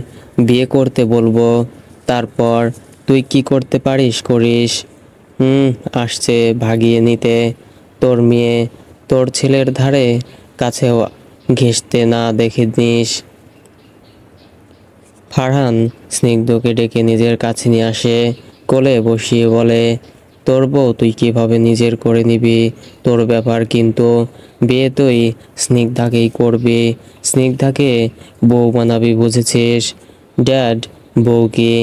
বিয়ে করতে বলবো। তারপর তুই কি করতে পারিস করিস। আসছে ভাগিয়ে নিতে। তোর মেয়ে তোর ছেলের ধারে কাছেও ঘেঁষতে না দেখে নিস। ফারহান স্নিগ্ধকে ডেকে নিজের কাছে নিয়ে আসে। কোলে বসিয়ে বলে, তোর বউ তুই কিভাবে নিজের করে নিবি তোর ব্যাপার, কিন্তু বিয়ে তুই স্নিগ্ধাকেই করবি। স্নিগ্ধাকে বউ বানাবি, বুঝেছিস? ড্যাড, বউ কি?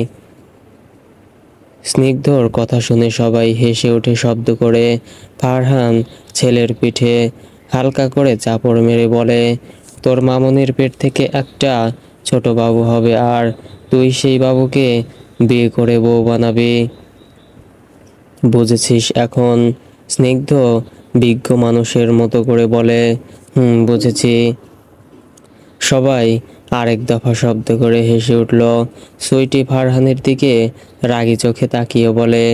স্নিগ্ধর কথা শুনে সবাই হেসে ওঠে শব্দ করে। ফারহান ছেলের পিঠে হালকা করে চাপড় মেরে বলে, তোর মামনির পেট থেকে একটা ছোট বাবু হবে আর তুই সেই বাবুকে বিয়ে করে বউ বানাবি। বুঝেছিস এখন? স্নিগ্ধ বিজ্ঞ মানুষের মতো করে বলে, বুঝেছি। সবাই আরেক দফা শব্দ করে হেসে উঠল। সুইটি ফারহানের দিকে রাগী চোখে তাকিয়ে বলে,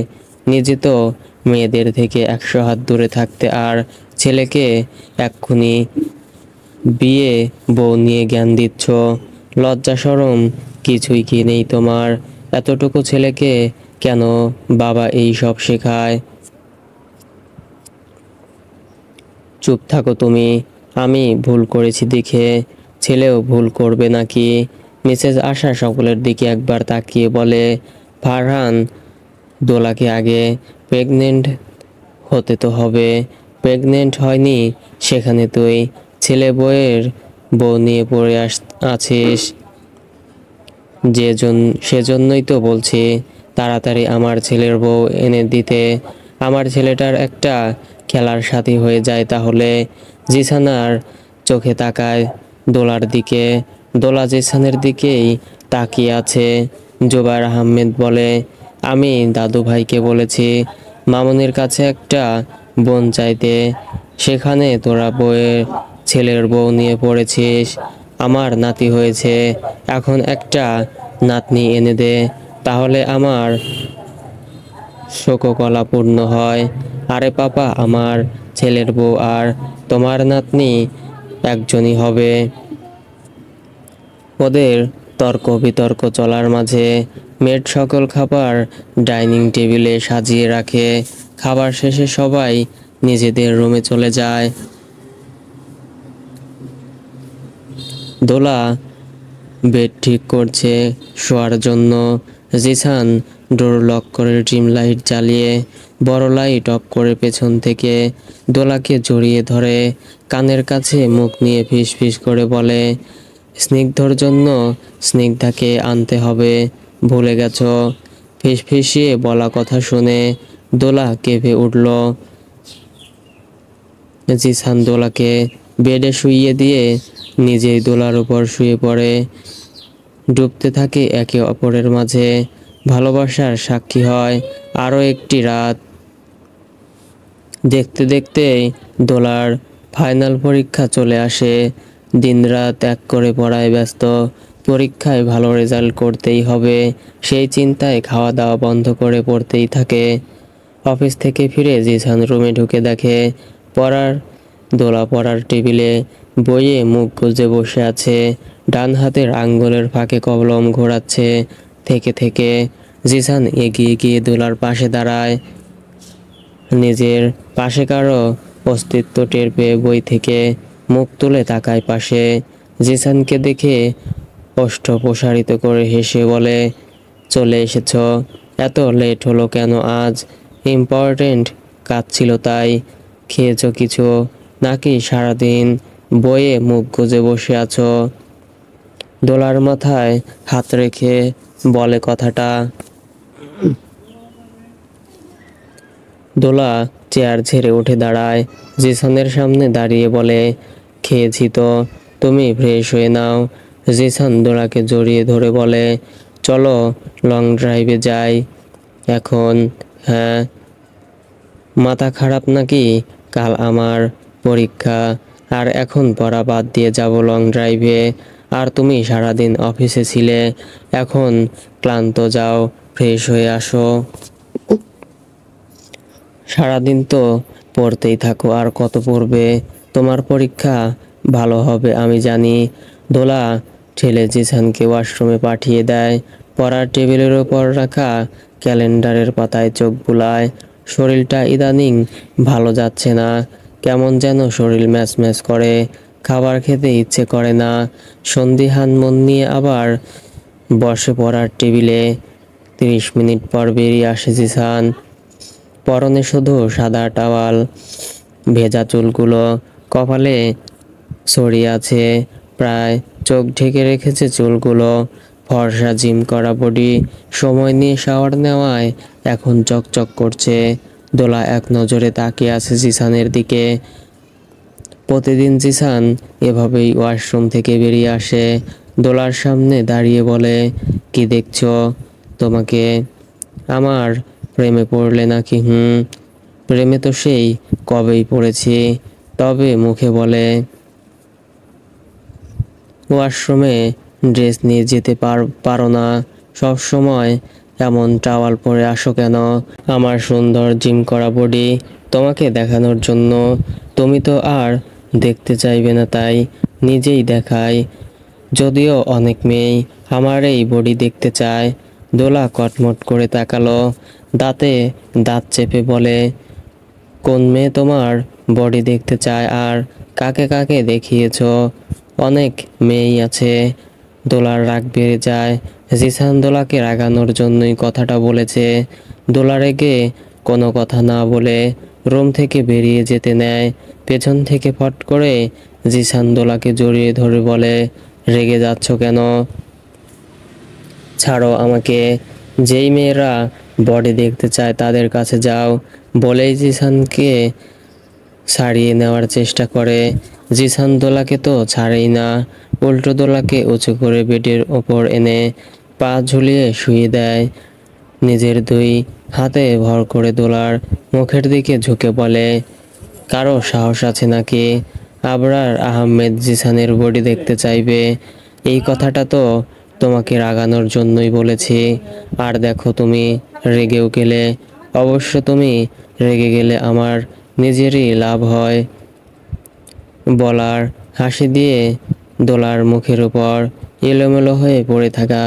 নিজে তো মেয়েদের থেকে 100 হাত দূরে থাকতে আর ছেলেকে এক্ষুনি বিয়ে বউ নিয়ে জ্ঞান দিচ্ছ। লজ্জা শরম কিছুই কি নেই তোমার? এতটুকু ছেলেকে কেন বাবা এই সব শেখায়? চুপ থাকো তুমি। আমি ভুল করেছি দেখে ছেলেও ভুল করবে নাকি? মিসেস আশা সকলের দিকে একবার তাকিয়ে বলে, ফারহান, দোলাকে আগে প্রেগনেন্ট হতে তো হবে। প্রেগনেন্ট হয়নি, সেখানে তুই ছেলে বউয়ের বউ নিয়ে পড়ে আছিস। সেজন্যই তো বলছি তাড়াতাড়ি আমার ছেলের বউ এনে দিতে। আমার ছেলেটার একটা খেলার সাথী হয়ে যায় তাহলে। জিসানার চোখে তাকায় দোলার দিকে। দোলা জিসানের দিকেই তাকিয়ে আছে। জুবায়ের আহমেদ বলে, আমি দাদু ভাইকে বলেছি মামুনির কাছে একটা বোন চাইতে, সেখানে তোরা ছেলের বউ নিয়ে পড়েছিস। আমার নাতি হয়েছে, এখন একটা নাতনি এনে দে। তাহলে আমার শোককলা পূর্ণ হয়। আরে পাপা, আমার ছেলের বউ আর তোমার নাতনি একজনই হবে। ওদের তর্ক বিতর্ক চলার মাঝে মেড সকল খাবার ডাইনিং টেবিলে সাজিয়ে রাখে। খাবার শেষে সবাই নিজেদের রুমে চলে যায়। দোলা বেড ঠিক করছে শোয়ার জন্য। জিসান ডোর লক করে ড্রিম লাইট জ্বালিয়ে বড় লাইট অফ করে পেছন থেকে দোলাকে জড়িয়ে ধরে কানের কাছে মুখ নিয়ে ফিস ফিস করে বলে, স্নিগ্ধর জন্য স্নিগ্ধাকে আনতে হবে, ভুলে গেছো? ফিসফিসিয়ে বলা কথা শুনে দোলা কেঁপে উঠল। জিসান দোলাকে বেডে শুইয়ে দিয়ে নিজেই দোলার উপর শুয়ে পড়ে। ডুবতে থাকে একে অপরের মাঝে, ভালোবাসার সাক্ষী হয় আরও একটি রাত। দেখতে দেখতেই দোলার ফাইনাল পরীক্ষা চলে আসে। দিনরাত এক করে পড়ায় ব্যস্ত। পরীক্ষায় ভালো রেজাল্ট করতেই হবে, সেই চিন্তায় খাওয়া দাওয়া বন্ধ করে পড়তেই থাকে। অফিস থেকে ফিরে জিসান রুমে ঢুকে দেখে দোলা পড়ার টেবিলে বইয়ে মুখ গুজে বসে আছে। ডান হাতের আঙ্গুলের ফাঁকে কলম ঘোরাচ্ছে। থেকে থেকে জিসান এগিয়ে গিয়ে দোলার পাশে দাঁড়ায়। নিজের পাশে কারো অস্তিত্ব টের পেয়ে বই থেকে মুখ তুলে তাকায় পাশে। জিসানকে দেখে ওষ্ঠ প্রসারিত করে হেসে বলে, চলে এসেছ? এত লেট হলো কেন আজ? ইম্পর্টেন্ট কাজ ছিল তাই? খেয়েছো কিছু, নাকি সারাদিন বইয়ে মুখ গুজে বসে আছো? দোলার মাথায় হাত রেখে বলে কথাটা। দোলা চেয়ার ছেড়ে উঠে দাঁড়ায়। জিসানের সামনে দাঁড়িয়ে বলে, খেয়েছি তো, তুমি ফ্রেশ হয়ে নাও। জিসান দোলাকে জড়িয়ে ধরে বলে, চলো লং ড্রাইভে যাই এখন। হ্যাঁ, মাথা খারাপ নাকি? কাল আমার পরীক্ষা, আর এখন পড়া বাদ দিয়ে যাব লং ড্রাইভে। আর তুমি সারাদিন অফিসে ছিলে, এখন ক্লান্ত, যাও ফ্রেশ হয়ে আসো। সারাদিন তো পড়তেই থাকো, আর কত পড়বে? তোমার পরীক্ষা ভালো হবে আমি জানি। দোলা ঠেলে জিসানকে ওয়াশরুমে পাঠিয়ে দেয়। পড়ার টেবিলের ওপর রাখা ক্যালেন্ডারের পাতায় চোখ বুলায়। শরীরটা ইদানিং ভালো যাচ্ছে না, কেমন যেন শরীর ম্যাচ ম্যাচ করে, খাবার খেতে ইচ্ছে করে না। সন্দিহান মন নিয়ে আবার বসে পড়ার টেবিলে। 30 মিনিট পর বেরিয়ে আসে জিসান। পরনে শুধু সাদা টাওয়াল, ভেজা চুলগুলো কপালে ছড়িয়ে আছে, প্রায় চোখ ঢেকে রেখেছে চুলগুলো। ফর্সা জিম করা বডি সময় নিয়ে শাওয়ার নেওয়ায় এখন চকচক করছে। দোলা এক নজরে তাকিয়ে আছে জিসানের দিকে। প্রতিদিন জিসান এভাবেই ওয়াশরুম থেকে বেরিয়ে আসে। দোলার সামনে দাঁড়িয়ে বলে, কি দেখছো? তোমাকে। আমার প্রেমে পড়লে নাকি? প্রেমে তো সেই কবেই পড়েছি, তবে মুখে বলে। ওয়াশরুমে ড্রেস নিয়ে যেতে পারো না? সব সময় এমন টাওয়াল পরে আসো কেন? আমার সুন্দর জিম করা বডি তোমাকে দেখানোর জন্য। তুমি তো আর দেখতে চাইবে না, তাই নিজেই দেখাই। যদিও অনেক মেয়েই আমার এই বডি দেখতে চায়। দোলা কটমট করে তাকালো, দাঁতে দাঁত চেপে বলে, কোন মেয়ে তোমার বডি দেখতে চায়, আর কাকে কাকে দেখিয়েছো? অনেক মেয়েই আছে। দোলার রাগ বেড়ে যায়। জিসান দোলাকে রাগানোর জন্যই কথাটা বলেছে। দোলা রেগে কোনো কথা না বলে রুম থেকে বেরিয়ে যেতে নেয়। পেছন থেকে ফট করে জিসান দোলাকে জড়িয়ে ধরে বলে, রেগে যাচ্ছ কেন? ছাড়ো আমাকে। যেই মেয়েরা বডি দেখতে চায় তাদের কাছে যাও, বলেই জিসানকে ছাড়িয়ে নেওয়ার চেষ্টা করে। জিসান দোলাকে তো ছাড়েই না, উল্টো দোলাকে উঁচু করে বেডের ওপর এনে পা ঝুলিয়ে শুয়ে দেয়। নিজের দুই হাতে ভর করে দোলার মুখের দিকে ঝুঁকে বলে, কারো সাহস আছে নাকি আবরার আহমেদ জিসানের বডি দেখতে চাইবে? এই কথাটা তো তোমাকে রাগানোর জন্যই বলেছি। আর দেখো তুমি রেগেও গেলে। অবশ্য তুমি রেগে গেলে আমার নিজেরই লাভ হয়। বলার হাসি দিয়ে দোলার মুখের উপর এলোমেলো হয়ে পড়ে থাকা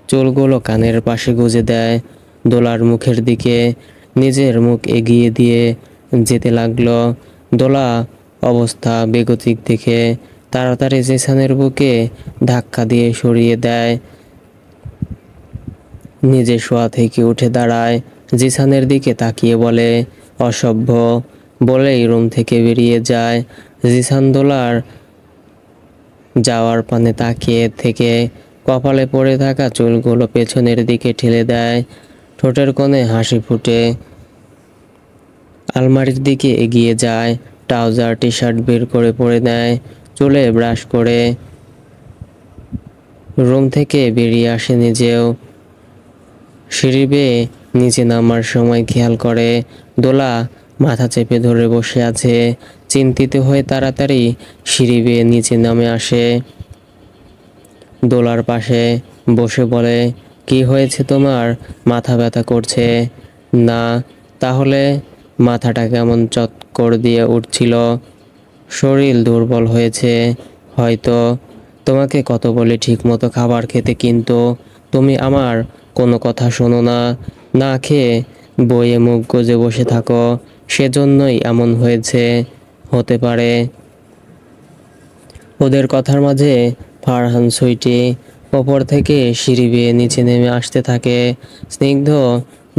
চুলগুলো কানের পাশে গুজে দেয়। দোলার মুখের দিকে নিজের মুখ এগিয়ে দিয়ে যেতে লাগলো। দোলা অবস্থা বেগতিক দেখে তাড়াতাড়ি জিসানের বুকে ধাক্কা দিয়ে সরিয়ে দেয়। নিজে শোয়া থেকে উঠে দাঁড়ায়, জিসানের দিকে তাকিয়ে বলে, অসভ্য, বলেই রুম থেকে বেরিয়ে যায়। জিসান দোলার যাওয়ার পানে তাকিয়ে থেকে কপালে পড়ে থাকা চুলগুলো পেছনের দিকে ঠেলে দেয়। ঠোঁটের কোণে হাসি ফুটে আলমারির দিকে এগিয়ে যায়। ট্রাউজার টি শার্ট বের করে পরে নেয়। চুলে ব্রাশ করে রুম থেকে বেরিয়ে আসে নিজেও। সিঁড়ি বেয়ে নিচে নামার সময় খেয়াল করে দোলা মাথা চেপে ধরে বসে আছে। চিন্তিত হয়ে তাড়াতাড়ি সিঁড়ি বেয়ে নিচে নামে আসে। দোলার পাশে বসে বলে, কি হয়েছে তোমার? মাথা ব্যথা করছে? না, তাহলে মাথাটা কেমন চক্কর দিয়ে উঠছিল? শরীর দুর্বল হয়েছে হয়তো। তোমাকে কত বলি ঠিক মতো খাবার খেতে, কিন্তু তুমি আমার কোনো কথা শোনো না। না খেয়ে বইয়ে মুখ গুজে বসে থাকো, সেজন্যই এমন হয়েছে। হতে পারে। ওদের কথার মাঝে ফারহান সুইটি ওপর থেকে সিঁড়ি বেয়ে নিচে নেমে আসতে থাকে। স্নিগ্ধ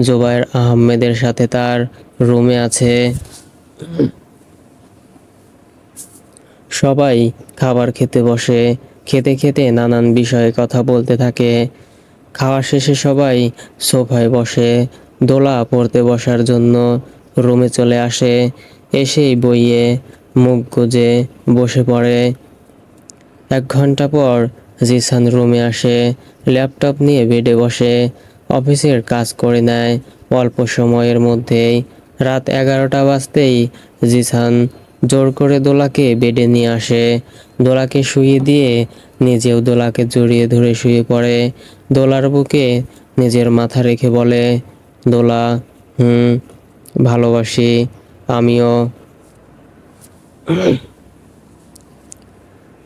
জুবায়ের আহমেদের সাথে তার রুমে আছে। সবাই খাবার খেতে বসে। খেতে খেতে নানান বিষয়ে কথা বলতে থাকে। খাওয়া শেষে সবাই সোফায় বসে। দোলা পড়তে বসার জন্য রুমে চলে আসে। এসেই বইয়ে মুখ গুজে বসে পড়ে। 1 ঘন্টা পর জিসান রুমে আসে। ল্যাপটপ নিয়ে বেডে বসে অফিসের কাজ করে নেয়। অল্প সময়ের মধ্যেই রাত 11টা বাজতেই জিসান জোর করে দোলাকে বেডে নিয়ে আসে। দোলাকে শুইয়ে দিয়ে নিজেও দোলাকে জড়িয়ে ধরে শুয়ে পড়ে। দোলার বুকে নিজের মাথা রেখে বলে, দোলা, ভালোবাসি আমিও।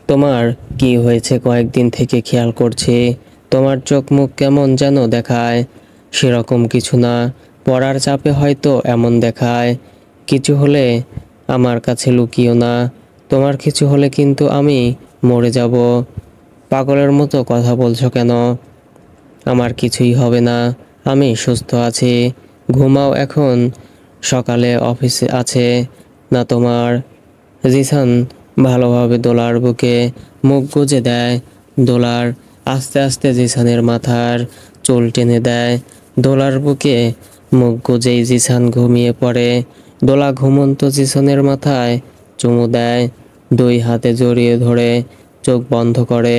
তোমার কি হয়েছে কয়েকদিন থেকে খেয়াল করছি। তোমার চোখ মুখ কেমন যেন দেখায়। সেরকম কিছু না, পড়ার চাপে হয়তো এমন দেখায়। কিছু হলে আমার কাছে লুকিও না। তোমার কিছু হলে কিন্তু আমি মরে যাব। পাগলের মতো কথা বলছো কেন? আমার কিছুই হবে না, আমি সুস্থ আছি। ঘুমাও এখন, সকালে অফিসে আছে না তোমার। জিসান ভালোভাবে দোলার বুকে মুখ গুজে দেয়। দোলার আস্তে আস্তে জিসানের মাথার চুল টেনে দেয়। দোলার বুকে মুখ গুজেই জিসান ঘুমিয়ে পড়ে। দোলা ঘুমন্ত জিসানের মাথায় চুমু দেয়। 2 হাতে জড়িয়ে ধরে চোখ বন্ধ করে।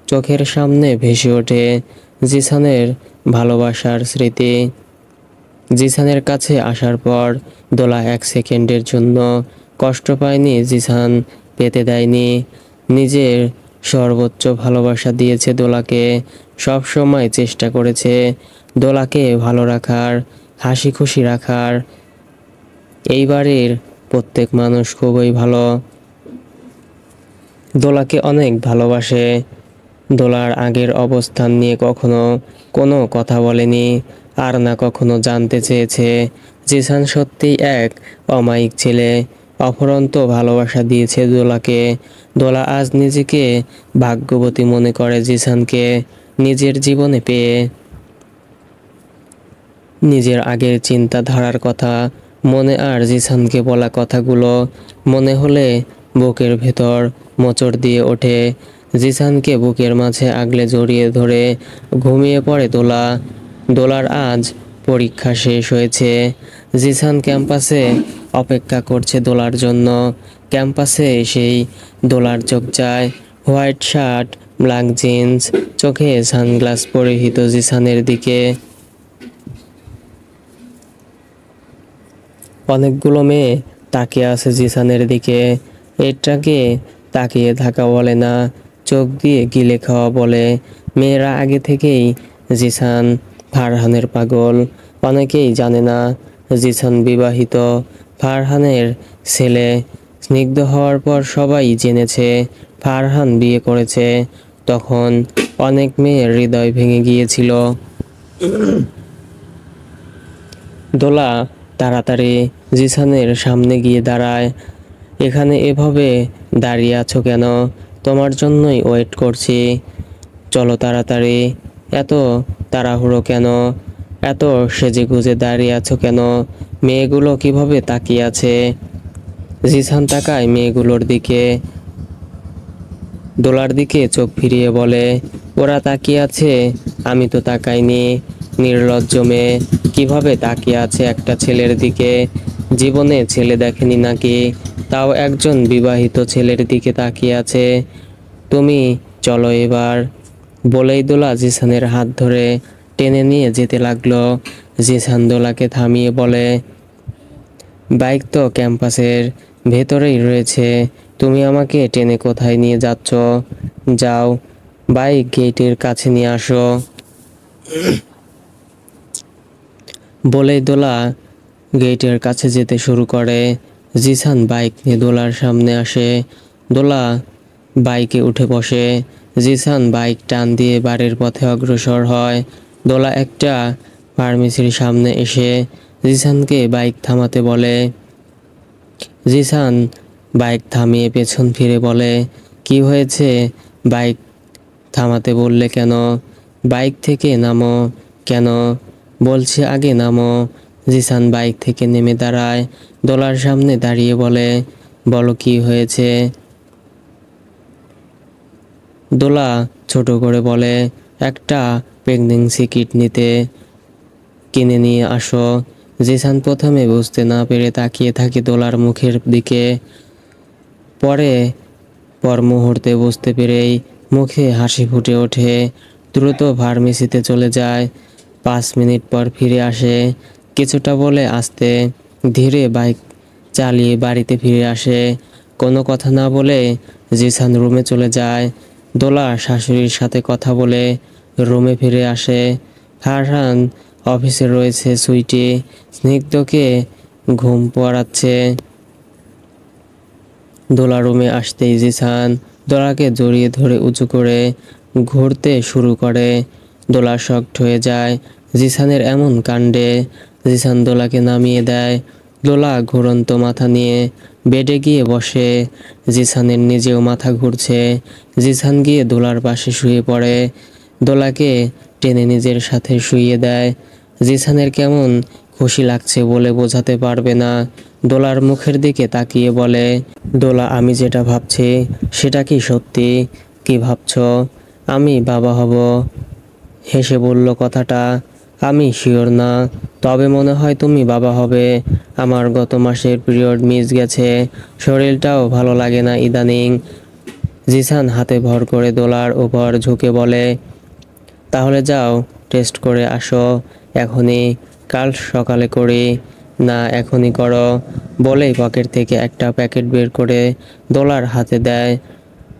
চোখের সামনে ভেসে ওঠে জিসানের ভালোবাসার স্মৃতি। জিসানের কাছে আসার পর দোলা 1 সেকেন্ডের জন্য কষ্ট পায়নি। জিসান পেতে দেয়নি। নিজের সর্বোচ্চ ভালোবাসা দিয়েছে দোলাকে। সব সময় চেষ্টা করেছে দোলাকে ভালো রাখার, হাসি খুশি রাখার। এই বাড়ির প্রত্যেক মানুষ খুবই ভালো, দোলাকে অনেক ভালোবাসে। দোলার আগের অবস্থান নিয়ে কখনো কোনো কথা বলেনি, আর না কখনো জানতে চেয়েছে। জিসান সত্যিই এক অমায়িক ছেলে, অফুরন্ত ভালোবাসা দিয়েছে দোলাকে। দোলা আজ নিজেকে ভাগ্যবতী মনে করে জিসানকে নিজের জীবনে পেয়ে। নিজের আগের চিন্তাধারার কথা মনে আর জিসানকে বলা কথাগুলো মনে হলে বুকের ভেতর মোচড় দিয়ে ওঠে। জিসানকে বুকের মাঝে আগলে জড়িয়ে ধরে ঘুমিয়ে পড়ে দোলা। দোলার আজ পরীক্ষা শেষ হয়েছে। জিসান ক্যাম্পাসে অপেক্ষা করছে দোলার জন্য। ক্যাম্পাসে এসেই দোলার চোখ যায় হোয়াইট শার্ট, ব্ল্যাক জিন্স, চোখে সানগ্লাস পরিহিত জিসানের দিকে। অনেকগুলো মেয়ে তাকিয়ে আছে জিসানের দিকে। এটাকে তাকিয়ে থাকা বলে না, চোখ দিয়ে গিলে খাওয়া বলে। মেয়েরা আগে থেকেই জিসান ফারহানের পাগল। অনেকেই জানে না জিসান বিবাহিত। ফারহানের ছেলে স্নিগ্ধ হওয়ার পর সবাই জেনেছে ফারহান বিয়ে করেছে। তখন অনেক মেয়ের হৃদয় ভেঙে গিয়েছিল। দোলা তাড়াতাড়ি জিসানের সামনে গিয়ে দাঁড়ায়। এখানে এভাবে দাঁড়িয়ে আছো কেন? তোমার জন্যই ওয়েট করছি। চলো তাড়াতাড়ি। এত তাড়াহুড়ো কেন? এত সেজেগুজে দাঁড়িয়ে আছো কেন? মেয়েগুলো কিভাবে তাকিয়ে আছে? জিসান তাকায় মেয়েগুলোর দিকে। দোলার দিকে চোখ ফিরিয়ে বলে, ওরা তাকিয়ে আছে, আমি তো তাকাইনি। নির্লজ্জ মেয়ে, কিভাবে তাকিয়ে আছে একটা ছেলের দিকে? জীবনে ছেলে দেখেনি নাকি? তাও একজন বিবাহিত ছেলের দিকে তাকিয়ে আছে। তুমি চলো এবার। বলেই দোলা জিসানের হাত ধরে টেনে নিয়ে যেতে লাগলো। জিসান দোলাকে থামিয়ে বলে, বাইক তো ক্যাম্পাসের ভেতরেই রয়েছে, তুমি আমাকে টেনে কোথায় নিয়ে যাচ্ছ? যাও, বাইক গেটের কাছে নিয়ে আসো। বলেই দোলা গেটের কাছে যেতে শুরু করে। জিসান বাইক নিয়ে দোলার সামনে আসে। দোলা বাইকে উঠে বসে। জিসান বাইক টান দিয়ে বাড়ির পথে অগ্রসর হয়। দোলা একটা ফার্মেসির সামনে এসে জিসানকে বাইক থামাতে বলে। জিসান বাইক থামিয়ে পেছন ফিরে বলে, কি হয়েছে? বাইক থামাতে বললে কেন? বাইক থেকে নামো। কেন? বলছে আগে নামো। জিসান বাইক থেকে নেমে দাঁড়ায়। দোলার সামনে দাঁড়িয়ে বলে, বলো কি হয়েছে? দোলা ছোট করে বলে, একটা প্রেগনেন্সি কিট নিতে কিনে নিয়ে আসো। জিসান প্রথমে বুঝতে না পেরে তাকিয়ে থাকে দোলার মুখের দিকে। পর মুহূর্তে বুঝতে পেরেই মুখে হাসি ফুটে ওঠে। দ্রুত ফার্মেসিতে চলে যায়। 5 মিনিট পর ফিরে আসে। কিছুটা বলে আস্তে ধীরে বাইক চালিয়ে বাড়িতে ফিরে আসে। কোনো কথা না বলে জিসান রুমে চলে যায়। দোলা শাশুড়ির সাথে কথা বলে রুমে ফিরে আসে। ফারহান অফিসে রয়েছে। সুইটি স্নিগ্ধকে ঘুম পাড়াচ্ছে। দোলা রুমে আসতেই জিসান দোলাকে জড়িয়ে ধরে উঁচু করে ঘুরতে শুরু করে। দোলা শকড হয়ে যায় জিসানের এমন কাণ্ডে। জিসান দোলাকে নামিয়ে দেয়। দোলা ঘুরন্ত মাথা নিয়ে বেডে গিয়ে বসে। জিসানের নিজেও মাথা ঘুরছে। জিসান গিয়ে দোলার পাশে শুয়ে পড়ে। দোলাকে টেনে নিজের সাথে শুইয়ে দেয়। জিসানের কেমন খুশি লাগছে বলে বোঝাতে পারবে না। দোলার মুখের দিকে তাকিয়ে বলে, দোলা আমি যেটা ভাবছি সেটা কি সত্যি? কি ভাবছো? আমি বাবা হব? হেসে বলল কথাটা। আমি শিওর না, তবে মনে হয় তুমি বাবা হবে। আমার গত মাসের পিরিয়ড মিস গেছে, শরীরটাও ভালো লাগে না ইদানিং। জিসান হাতে ভর করে দোলার উপর ঝুঁকে বলে, তাহলে যাও টেস্ট করে আসো এখনই। কাল সকালে করি। না এখনই করো। বলেই পকেট থেকে একটা প্যাকেট বের করে দোলার হাতে দেয়।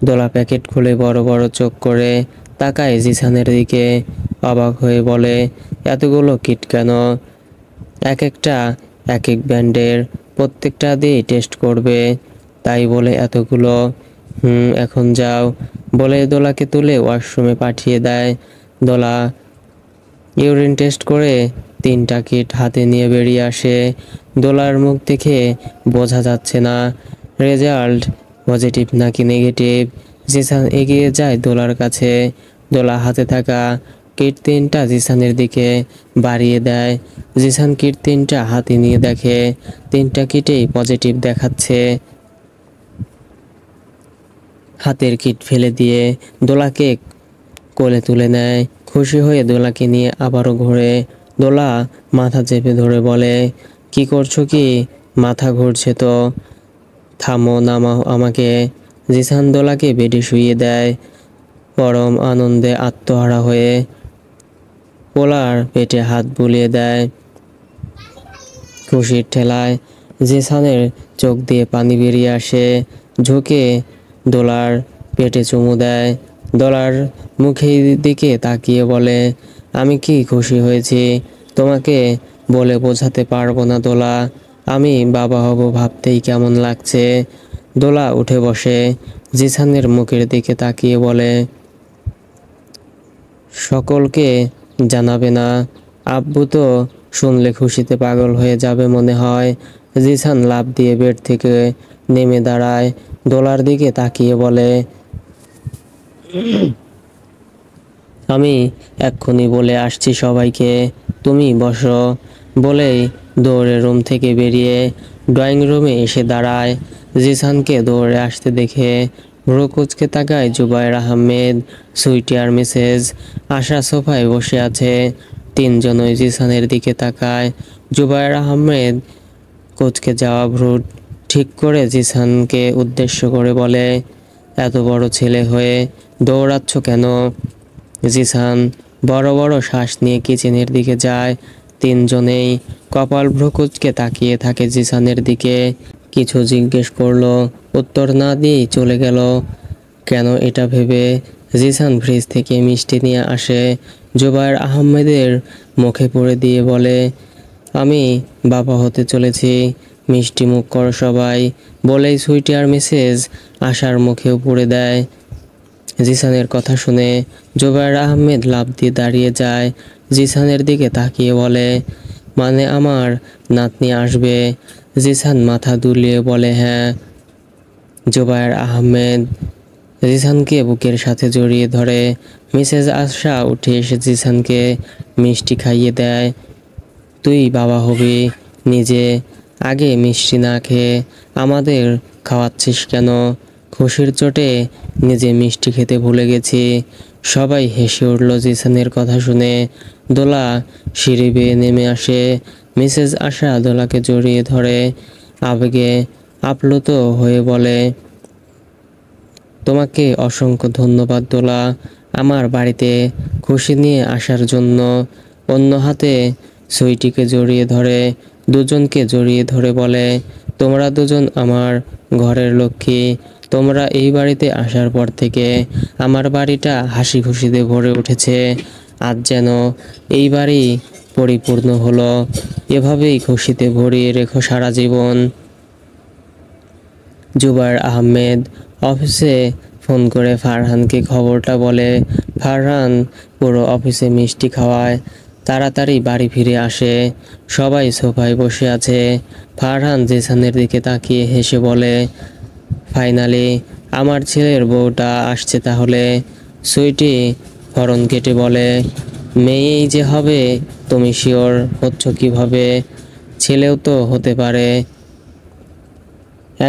দোলা প্যাকেট খুলে বড় বড় চোখ করে তাকায় জিসানের দিকে। অবাক হয়ে বলে, এতগুলো কিট কেন? এক একটা এক এক ব্র্যান্ডের, প্রত্যেকটা দিয়ে টেস্ট করবে, তাই বলে এতগুলো। এখন যাও। বলে দোলাকে তুলে ওয়াশরুমে পাঠিয়ে দেয়। দোলা ইউরিন টেস্ট করে 3টা কিট হাতে নিয়ে বেরিয়ে আসে। দোলার মুখ দেখে বোঝা যাচ্ছে না রেজাল্ট পজিটিভ নাকি নেগেটিভ। জিসান এগিয়ে যায় দোলার কাছে। দোলা হাতে থাকা কিট 3টা জিসানের দিকে বাড়িয়ে দেয়। জিসান কিট 3টা হাতে নিয়ে দেখে 3টা কিটেই পজিটিভ দেখাচ্ছে। হাতের কিট ফেলে দিয়ে দোলাকে কোলে তুলে নেয়। খুশি হয়ে দোলাকে নিয়ে আবারও ঘোরে। দোলা মাথা চেপে ধরে বলে, কি করছো কি? মাথা ঘুরছে তো। থামো, নামাও আমাকে। জিসান দোলাকে বেডে শুইয়ে দেয়। পরম আনন্দে আত্মহারা হয়ে পোলার পেটে হাত বুলিয়ে দেয়। খুশির ঠেলায় জিসানের চোখ দিয়ে পানি বেরিয়ে আসে। ঝুঁকে দোলার পেটে চুমু দেয়। দোলার মুখের দিকে তাকিয়ে বলে, আমি কি খুশি হয়েছি তোমাকে বলে বোঝাতে পারবো না দোলা। আমি বাবা হব ভাবতেই কেমন লাগছে। দোলা উঠে বসে জিসানের মুখের দিকে তাকিয়ে বলে, সকলকে জানাবে না? আব্বু তো শুনলে খুশিতে পাগল হয়ে যাবে মনে হয়। জিসান লাফ দিয়ে বেড থেকে নেমে দাঁড়ায়, দোলার দিকে তাকিয়ে বলে, আমি এক্ষুনি বলে আসছি সবাইকে, তুমি বসো। বলেই দৌড়ে রুম থেকে বেরিয়ে ড্রয়িং রুমে এসে দাঁড়ায়। জিসানকে দৌড়ে আসতে দেখে ভ্রু কুঁচকে তাকায় জুবায়ের আহমেদ, সুইটি আর মিসেস আশা সোফায় বসে আছে। তিনজনই জিসানের দিকে তাকায়। জুবায়ের আহমেদ কুঁচকে যাওয়া ভ্রু ঠিক করে জিসানকে উদ্দেশ্য করে বলে, এত বড় ছেলে হয়ে দৌড়াচ্ছ কেন? জিসান বড় বড় শ্বাস নিয়ে কিচেনের দিকে যায়। তিনজনেই কপাল ভ্রু কুঁচকে তাকিয়ে থাকে জিসানের দিকে। কিছু জিজ্ঞেস করলো, উত্তর না দিয়েই চলে গেল। কেন এটা ভেবে জিসান ফ্রিজ থেকে মিষ্টি নিয়ে আসে, জুবায়ের আহমেদের মুখে পুরে দিয়ে বলে, আমি বাবা হতে চলেছি, মিষ্টি মুখ করো সবাই। বলেই সুইটি আর মিসেস আশার মুখেও পুরে দেয়। জিসানের কথা শুনে জুবায়ের আহমেদ লাফ দিয়ে দাঁড়িয়ে যায়। জিসানের দিকে তাকিয়ে বলে, মানে আমার নাতনি আসবে? জিসান মাথা দুলিয়ে বলে, হ্যাঁ। জুবায়ের আহমেদ জিসানকে বুকের সাথে জড়িয়ে ধরে। মিসেস আশা উঠে এসে জিসানকে মিষ্টি খাইয়ে দেয়। তুই বাবা হবি, নিজে আগে মিষ্টি না খেয়ে আমাদের খাওয়াচ্ছিস কেন? খুশির চোটে নিজে মিষ্টি খেতে ভুলে গেছি। সবাই হেসে উঠল জিসানের কথা শুনে। দোলা সিঁড়ি বেয়ে নেমে আসে। মিসেস আশা দোলাকে জড়িয়ে ধরে আবেগে আপ্লুত হয়ে বলে, তোমাকে অসংখ্য ধন্যবাদ দোলা, আমার বাড়িতে খুশি নিয়ে আসার জন্য। অন্য হাতে সুইটিকে জড়িয়ে ধরে দুজনকে জড়িয়ে ধরে বলে, তোমরা দুজন আমার ঘরের লক্ষ্মী। তোমরা এই বাড়িতে আসার পর থেকে আমার বাড়িটা হাসি খুশিতে ভরে উঠেছে। আজ যেন এই বাড়ি পরিপূর্ণ হলো। এভাবেই খুশিতে ভরিয়ে রেখো সারা জীবন। জুবায়ের আহমেদ অফিসে ফোন করে ফারহানকে খবরটা বলে। ফারহান পুরো অফিসে মিষ্টি খাওয়ায়, তাড়াতাড়ি বাড়ি ফিরে আসে। সবাই সোফায় বসে আছে। ফারহান জিসানের দিকে তাকিয়ে হেসে বলে, ফাইনালি আমার ছেলের বউটা আসছে তাহলে। সুইটি হরণ কেটে বলে, মেয়েই যে হবে তুমি শিওর হচ্ছ কিভাবে? ছেলেও তো হতে পারে।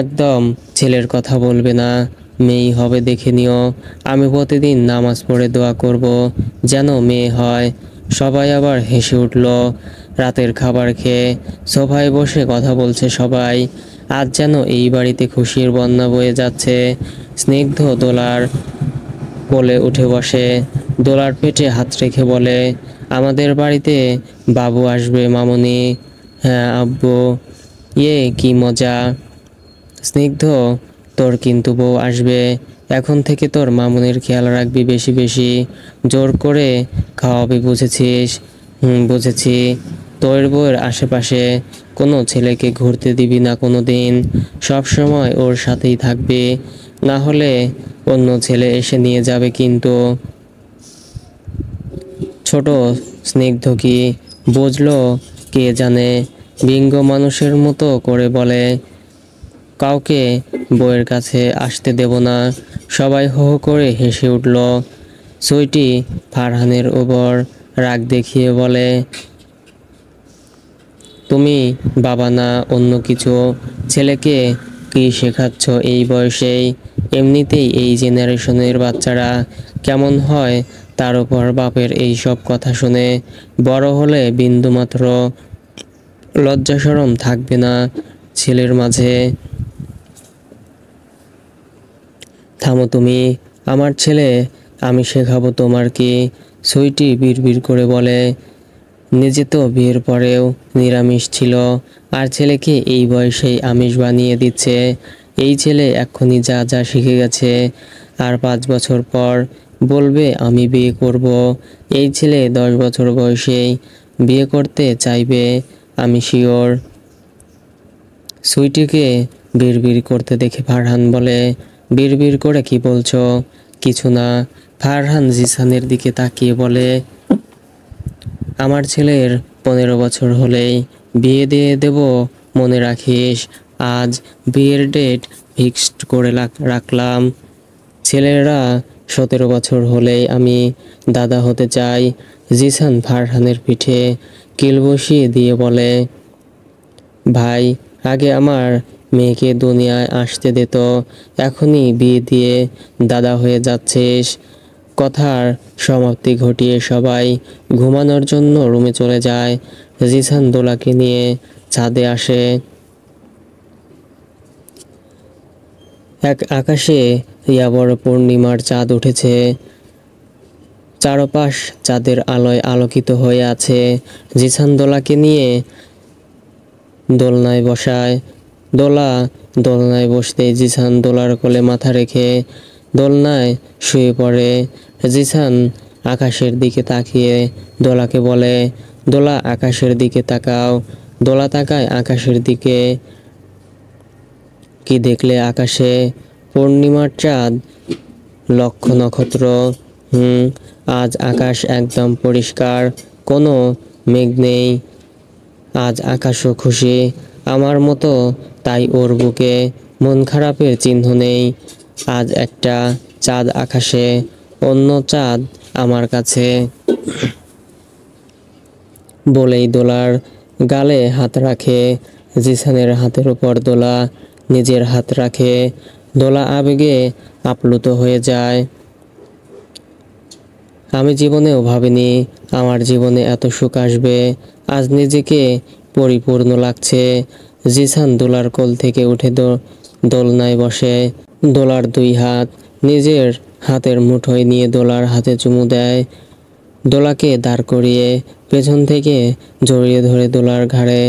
একদম ছেলের কথা বলবে না, মেয়েই হবে দেখে নিও। আমি প্রতিদিন নামাজ পড়ে দোয়া করব যেন মেয়ে হয়। সবাই আবার হেসে উঠল। রাতের খাবার খেয়ে সোফায় বসে কথা বলছে সবাই। আজ যেন এই বাড়িতে খুশির বন্যা বয়ে যাচ্ছে। স্নিগ্ধ দোলার কোলে উঠে বসে, দোলার পেটে হাত রেখে বলে, আমাদের বাড়িতে বাবু আসবে মামুনি। হ্যাঁ আব্বু। ইয়ে কি মজা। স্নিগ্ধ, তোর কিন্তু বউ আসবে। এখন থেকে তোর মামুনির খেয়াল রাখবি বেশি বেশি। জোর করে খাওয়াবি, বুঝেছিস? বুঝেছি। তোর বউয়ের আশেপাশে কোনো ছেলেকে ঘুরতে দিবি না কোনো দিন। সবসময় ওর সাথেই থাকবি, না হলে অন্য ছেলে এসে নিয়ে যাবে কিন্তু। ছোট স্নিগ্ধ কি বুঝলো কে জানে, বিঙ্গ মানুষের মতো করে বলে, কাউকে বউয়ের কাছে আসতে দেব না। সবাই হো হো করে হেসে উঠল। সুইটি ফারহানের উপর রাগ দেখিয়ে বলে, তুমি বাবা না অন্য কিছু, ছেলেকে কি শেখাচ্ছ এই বয়সেই? এমনিতেই এই জেনারেশনের বাচ্চারা কেমন হয়, তার উপর বাপের এই সব কথা শুনে বড় হলে বিন্দুমাত্র লজ্জা শরম থাকবে না ছেলের মাঝে। থামো তুমি, আমার ছেলে, আমি শেখাবো তোমার কি? সুইটি বিড়বিড় করে বলে, নিজে তো বিয়ের পরেও নিরামিষ ছিল, আর ছেলেকে এই বয়সেই আমিষ বানিয়ে দিচ্ছে। এই ছেলে এক্ষুনি যা যা শিখে গেছে, আর 5 বছর পর বলবে আমি বিয়ে করব। এই ছেলে 10 বছর বয়সেই বিয়ে করতে চাইবে, আমি শিওর। সুইটিকে বিড়বিড় করতে দেখে ফারহান বলে, বিড়বিড় করে কি বলছো? কিছু না। ফারহান জিসানের দিকে তাকিয়ে বলে, আমার ছেলের 15 বছর হলেই বিয়ে দিয়ে দেব, মনে রাখিস। আজ বিয়ের ডেট ফিক্সড করে রাখলাম। ছেলেরা 17 বছর হলেই আমি দাদা হতে চাই। জিসান ফারহানের পিঠে কিল বসিয়ে দিয়ে বলে, ভাই, আগে আমার মেয়েকে দুনিয়ায় আসতে দে তো, এখনই বিয়ে দিয়ে দাদা হয়ে যাচ্ছিস। কথার সমাপ্তি ঘটিয়ে সবাই ঘুমানোর জন্য রুমে চলে যায়। জিসান দোলাকে নিয়ে ছাদে আসে। আকাশে বড় পূর্ণিমার চাঁদ উঠেছে। চারপাশ চাঁদের আলোয় আলোকিত হয়ে আছে। জিসান দোলাকে নিয়ে দোলনায় বসায়। দোলনায় বসতেই জিসান দোলার কোলে মাথা রেখে দোলনায় শুয়ে পড়ে। জিসান আকাশের দিকে তাকিয়ে দোলাকে বলে, দোলা আকাশের দিকে তাকাও। দোলা তাকায় আকাশের দিকে। কি দেখলে আকাশে? পূর্ণিমার চাঁদ, লক্ষ নক্ষত্র। আজ আকাশ একদম পরিষ্কার, কোনো মেঘ নেই। আজ আকাশও খুশি আমার মতো, তাই ওর বুকে মন খারাপের চিহ্ন নেই। আজ একটা চাঁদ আকাশে, অন্য চাঁদ আমার কাছে। বলেই দোলার গালে হাত রাখে। জিসানের হাতের উপর দোলা নিজের হাত রাখে। দোলা আবেগে আপ্লুত হয়ে যায়। আমি জীবনেও ভাবিনি আমার জীবনে এত সুখ আসবে। আজ নিজেকে পরিপূর্ণ লাগছে। জিসান দোলার কোল থেকে উঠে দোলনায় বসে। দোলার 2 হাত নিজের হাতের মুঠোয় নিয়ে দোলার হাতে চুমু দেয়। দোলাকে দাঁড় করিয়ে পেছন থেকে জড়িয়ে ধরে দোলার ঘাড়ে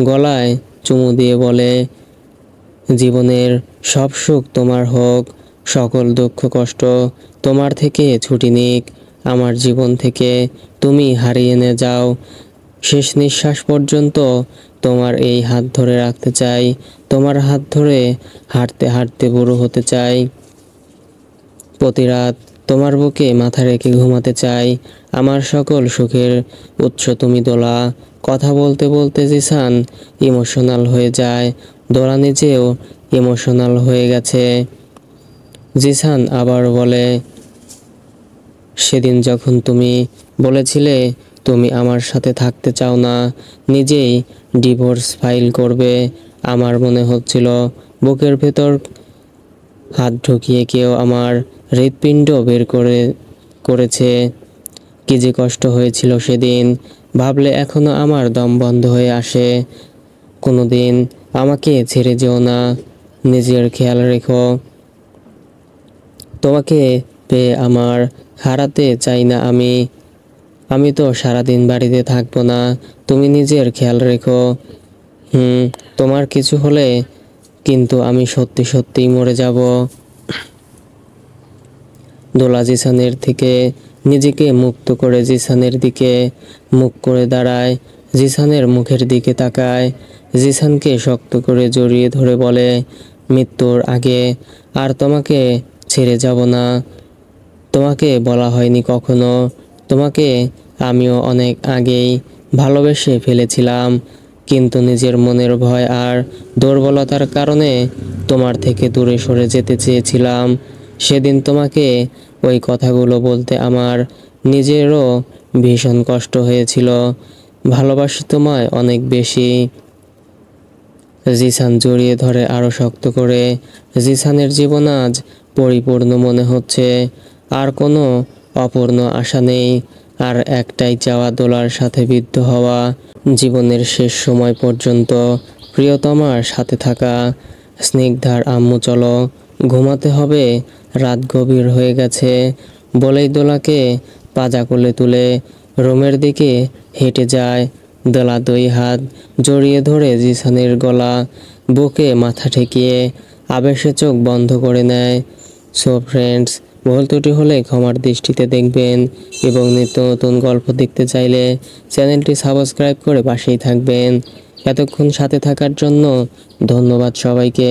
গলায় চুমু দিয়ে বলে, জীবনের সব সুখ তোমার হোক, সকল দুঃখ কষ্ট তোমার থেকে ছুটি নিক। আমার জীবন থেকে তুমি হারিয়ে নিয়ে যাও। শেষ নিঃশ্বাস পর্যন্ত তোমার এই হাত ধরে রাখতে চাই। তোমার হাত ধরে হাঁটতে হাঁটতে বুড়ো হতে চাই। প্রতি রাত তোমার বুকে মাথা রেখে ঘুমাতে চাই। আমার সকল সুখের উৎস তুমি দোলা। কথা বলতে বলতে জিসান ইমোশনাল হয়ে যায়। দোলা নিজেও ইমোশনাল হয়ে গেছে। জিসান আবার বলে, সেদিন যখন তুমি বলেছিলে তুমি আমার সাথে থাকতে চাও না, নিজেই ডিভোর্স ফাইল করবে, আমার মনে হচ্ছিল বুকের ভেতর হাত ঢুকিয়ে কেউ আমার হৃৎপিণ্ড বের করেছে। কি যে কষ্ট হয়েছিল সেদিন, ভাবলে এখনো আমার দম বন্ধ হয়ে আসে। কোনোদিন আমাকে ছেড়ে যেও না, নিজের খেয়াল রেখো। তোমাকে পেয়ে আমার হারাতে চাই না আমি তো সারাদিন বাড়িতে থাকবো না, তুমি নিজের খেয়াল রেখো। তোমার কিছু হলে কিন্তু আমি সত্যি সত্যিই মরে যাব। দোলা জিসানের থেকে নিজেকে মুক্ত করে জিসানের দিকে মুখ করে দাঁড়ায়। জিসানের মুখের দিকে তাকায়। জিসানকে শক্ত করে জড়িয়ে ধরে বলে, মৃত্যুর আগে আর তোমাকে ছেড়ে যাব না। তোমাকে বলা হয়নি কখনো, তোমাকে আমিও অনেক আগেই ভালোবেসে ফেলেছিলাম, কিন্তু নিজের মনের ভয় আর দুর্বলতার কারণে তোমার থেকে দূরে সরে যেতে চেয়েছিলাম। সেদিন তোমাকে ওই কথাগুলো বলতে আমার নিজেরও ভীষণ কষ্ট হয়েছিল। ভালোবাসি তোমায় অনেক বেশি। জিসান জড়িয়ে ধরে আরো শক্ত করে। জিসানের জীবন আজ পরিপূর্ণ মনে হচ্ছে। আর কোনো অপূর্ণ আশা নেই। আর একটাই চাওয়া, দোলার সাথে বিদ্ধ হওয়া, জীবনের শেষ সময় পর্যন্ত প্রিয়তমার সাথে থাকা। স্নিগ্ধার আম্মু চলো ঘুমাতে হবে, রাত গভীর হয়ে গেছে বলেই দোলাকে পাজা কোলে তুলে রুমের দিকে হেঁটে যায়। দোলা 2 হাত জড়িয়ে ধরে জিসানের গলা, বুকে মাথা ঠেকিয়ে আবেশে চোখ বন্ধ করে নেয়। সো ফ্রেন্ডস, ভুল ত্রুটি হলে ক্ষমার দৃষ্টিতে দেখবেন এবং নিত্য নতুন গল্প দেখতে চাইলে চ্যানেলটি সাবস্ক্রাইব করে পাশেই থাকবেন। এতক্ষণ সাথে থাকার জন্য ধন্যবাদ সবাইকে।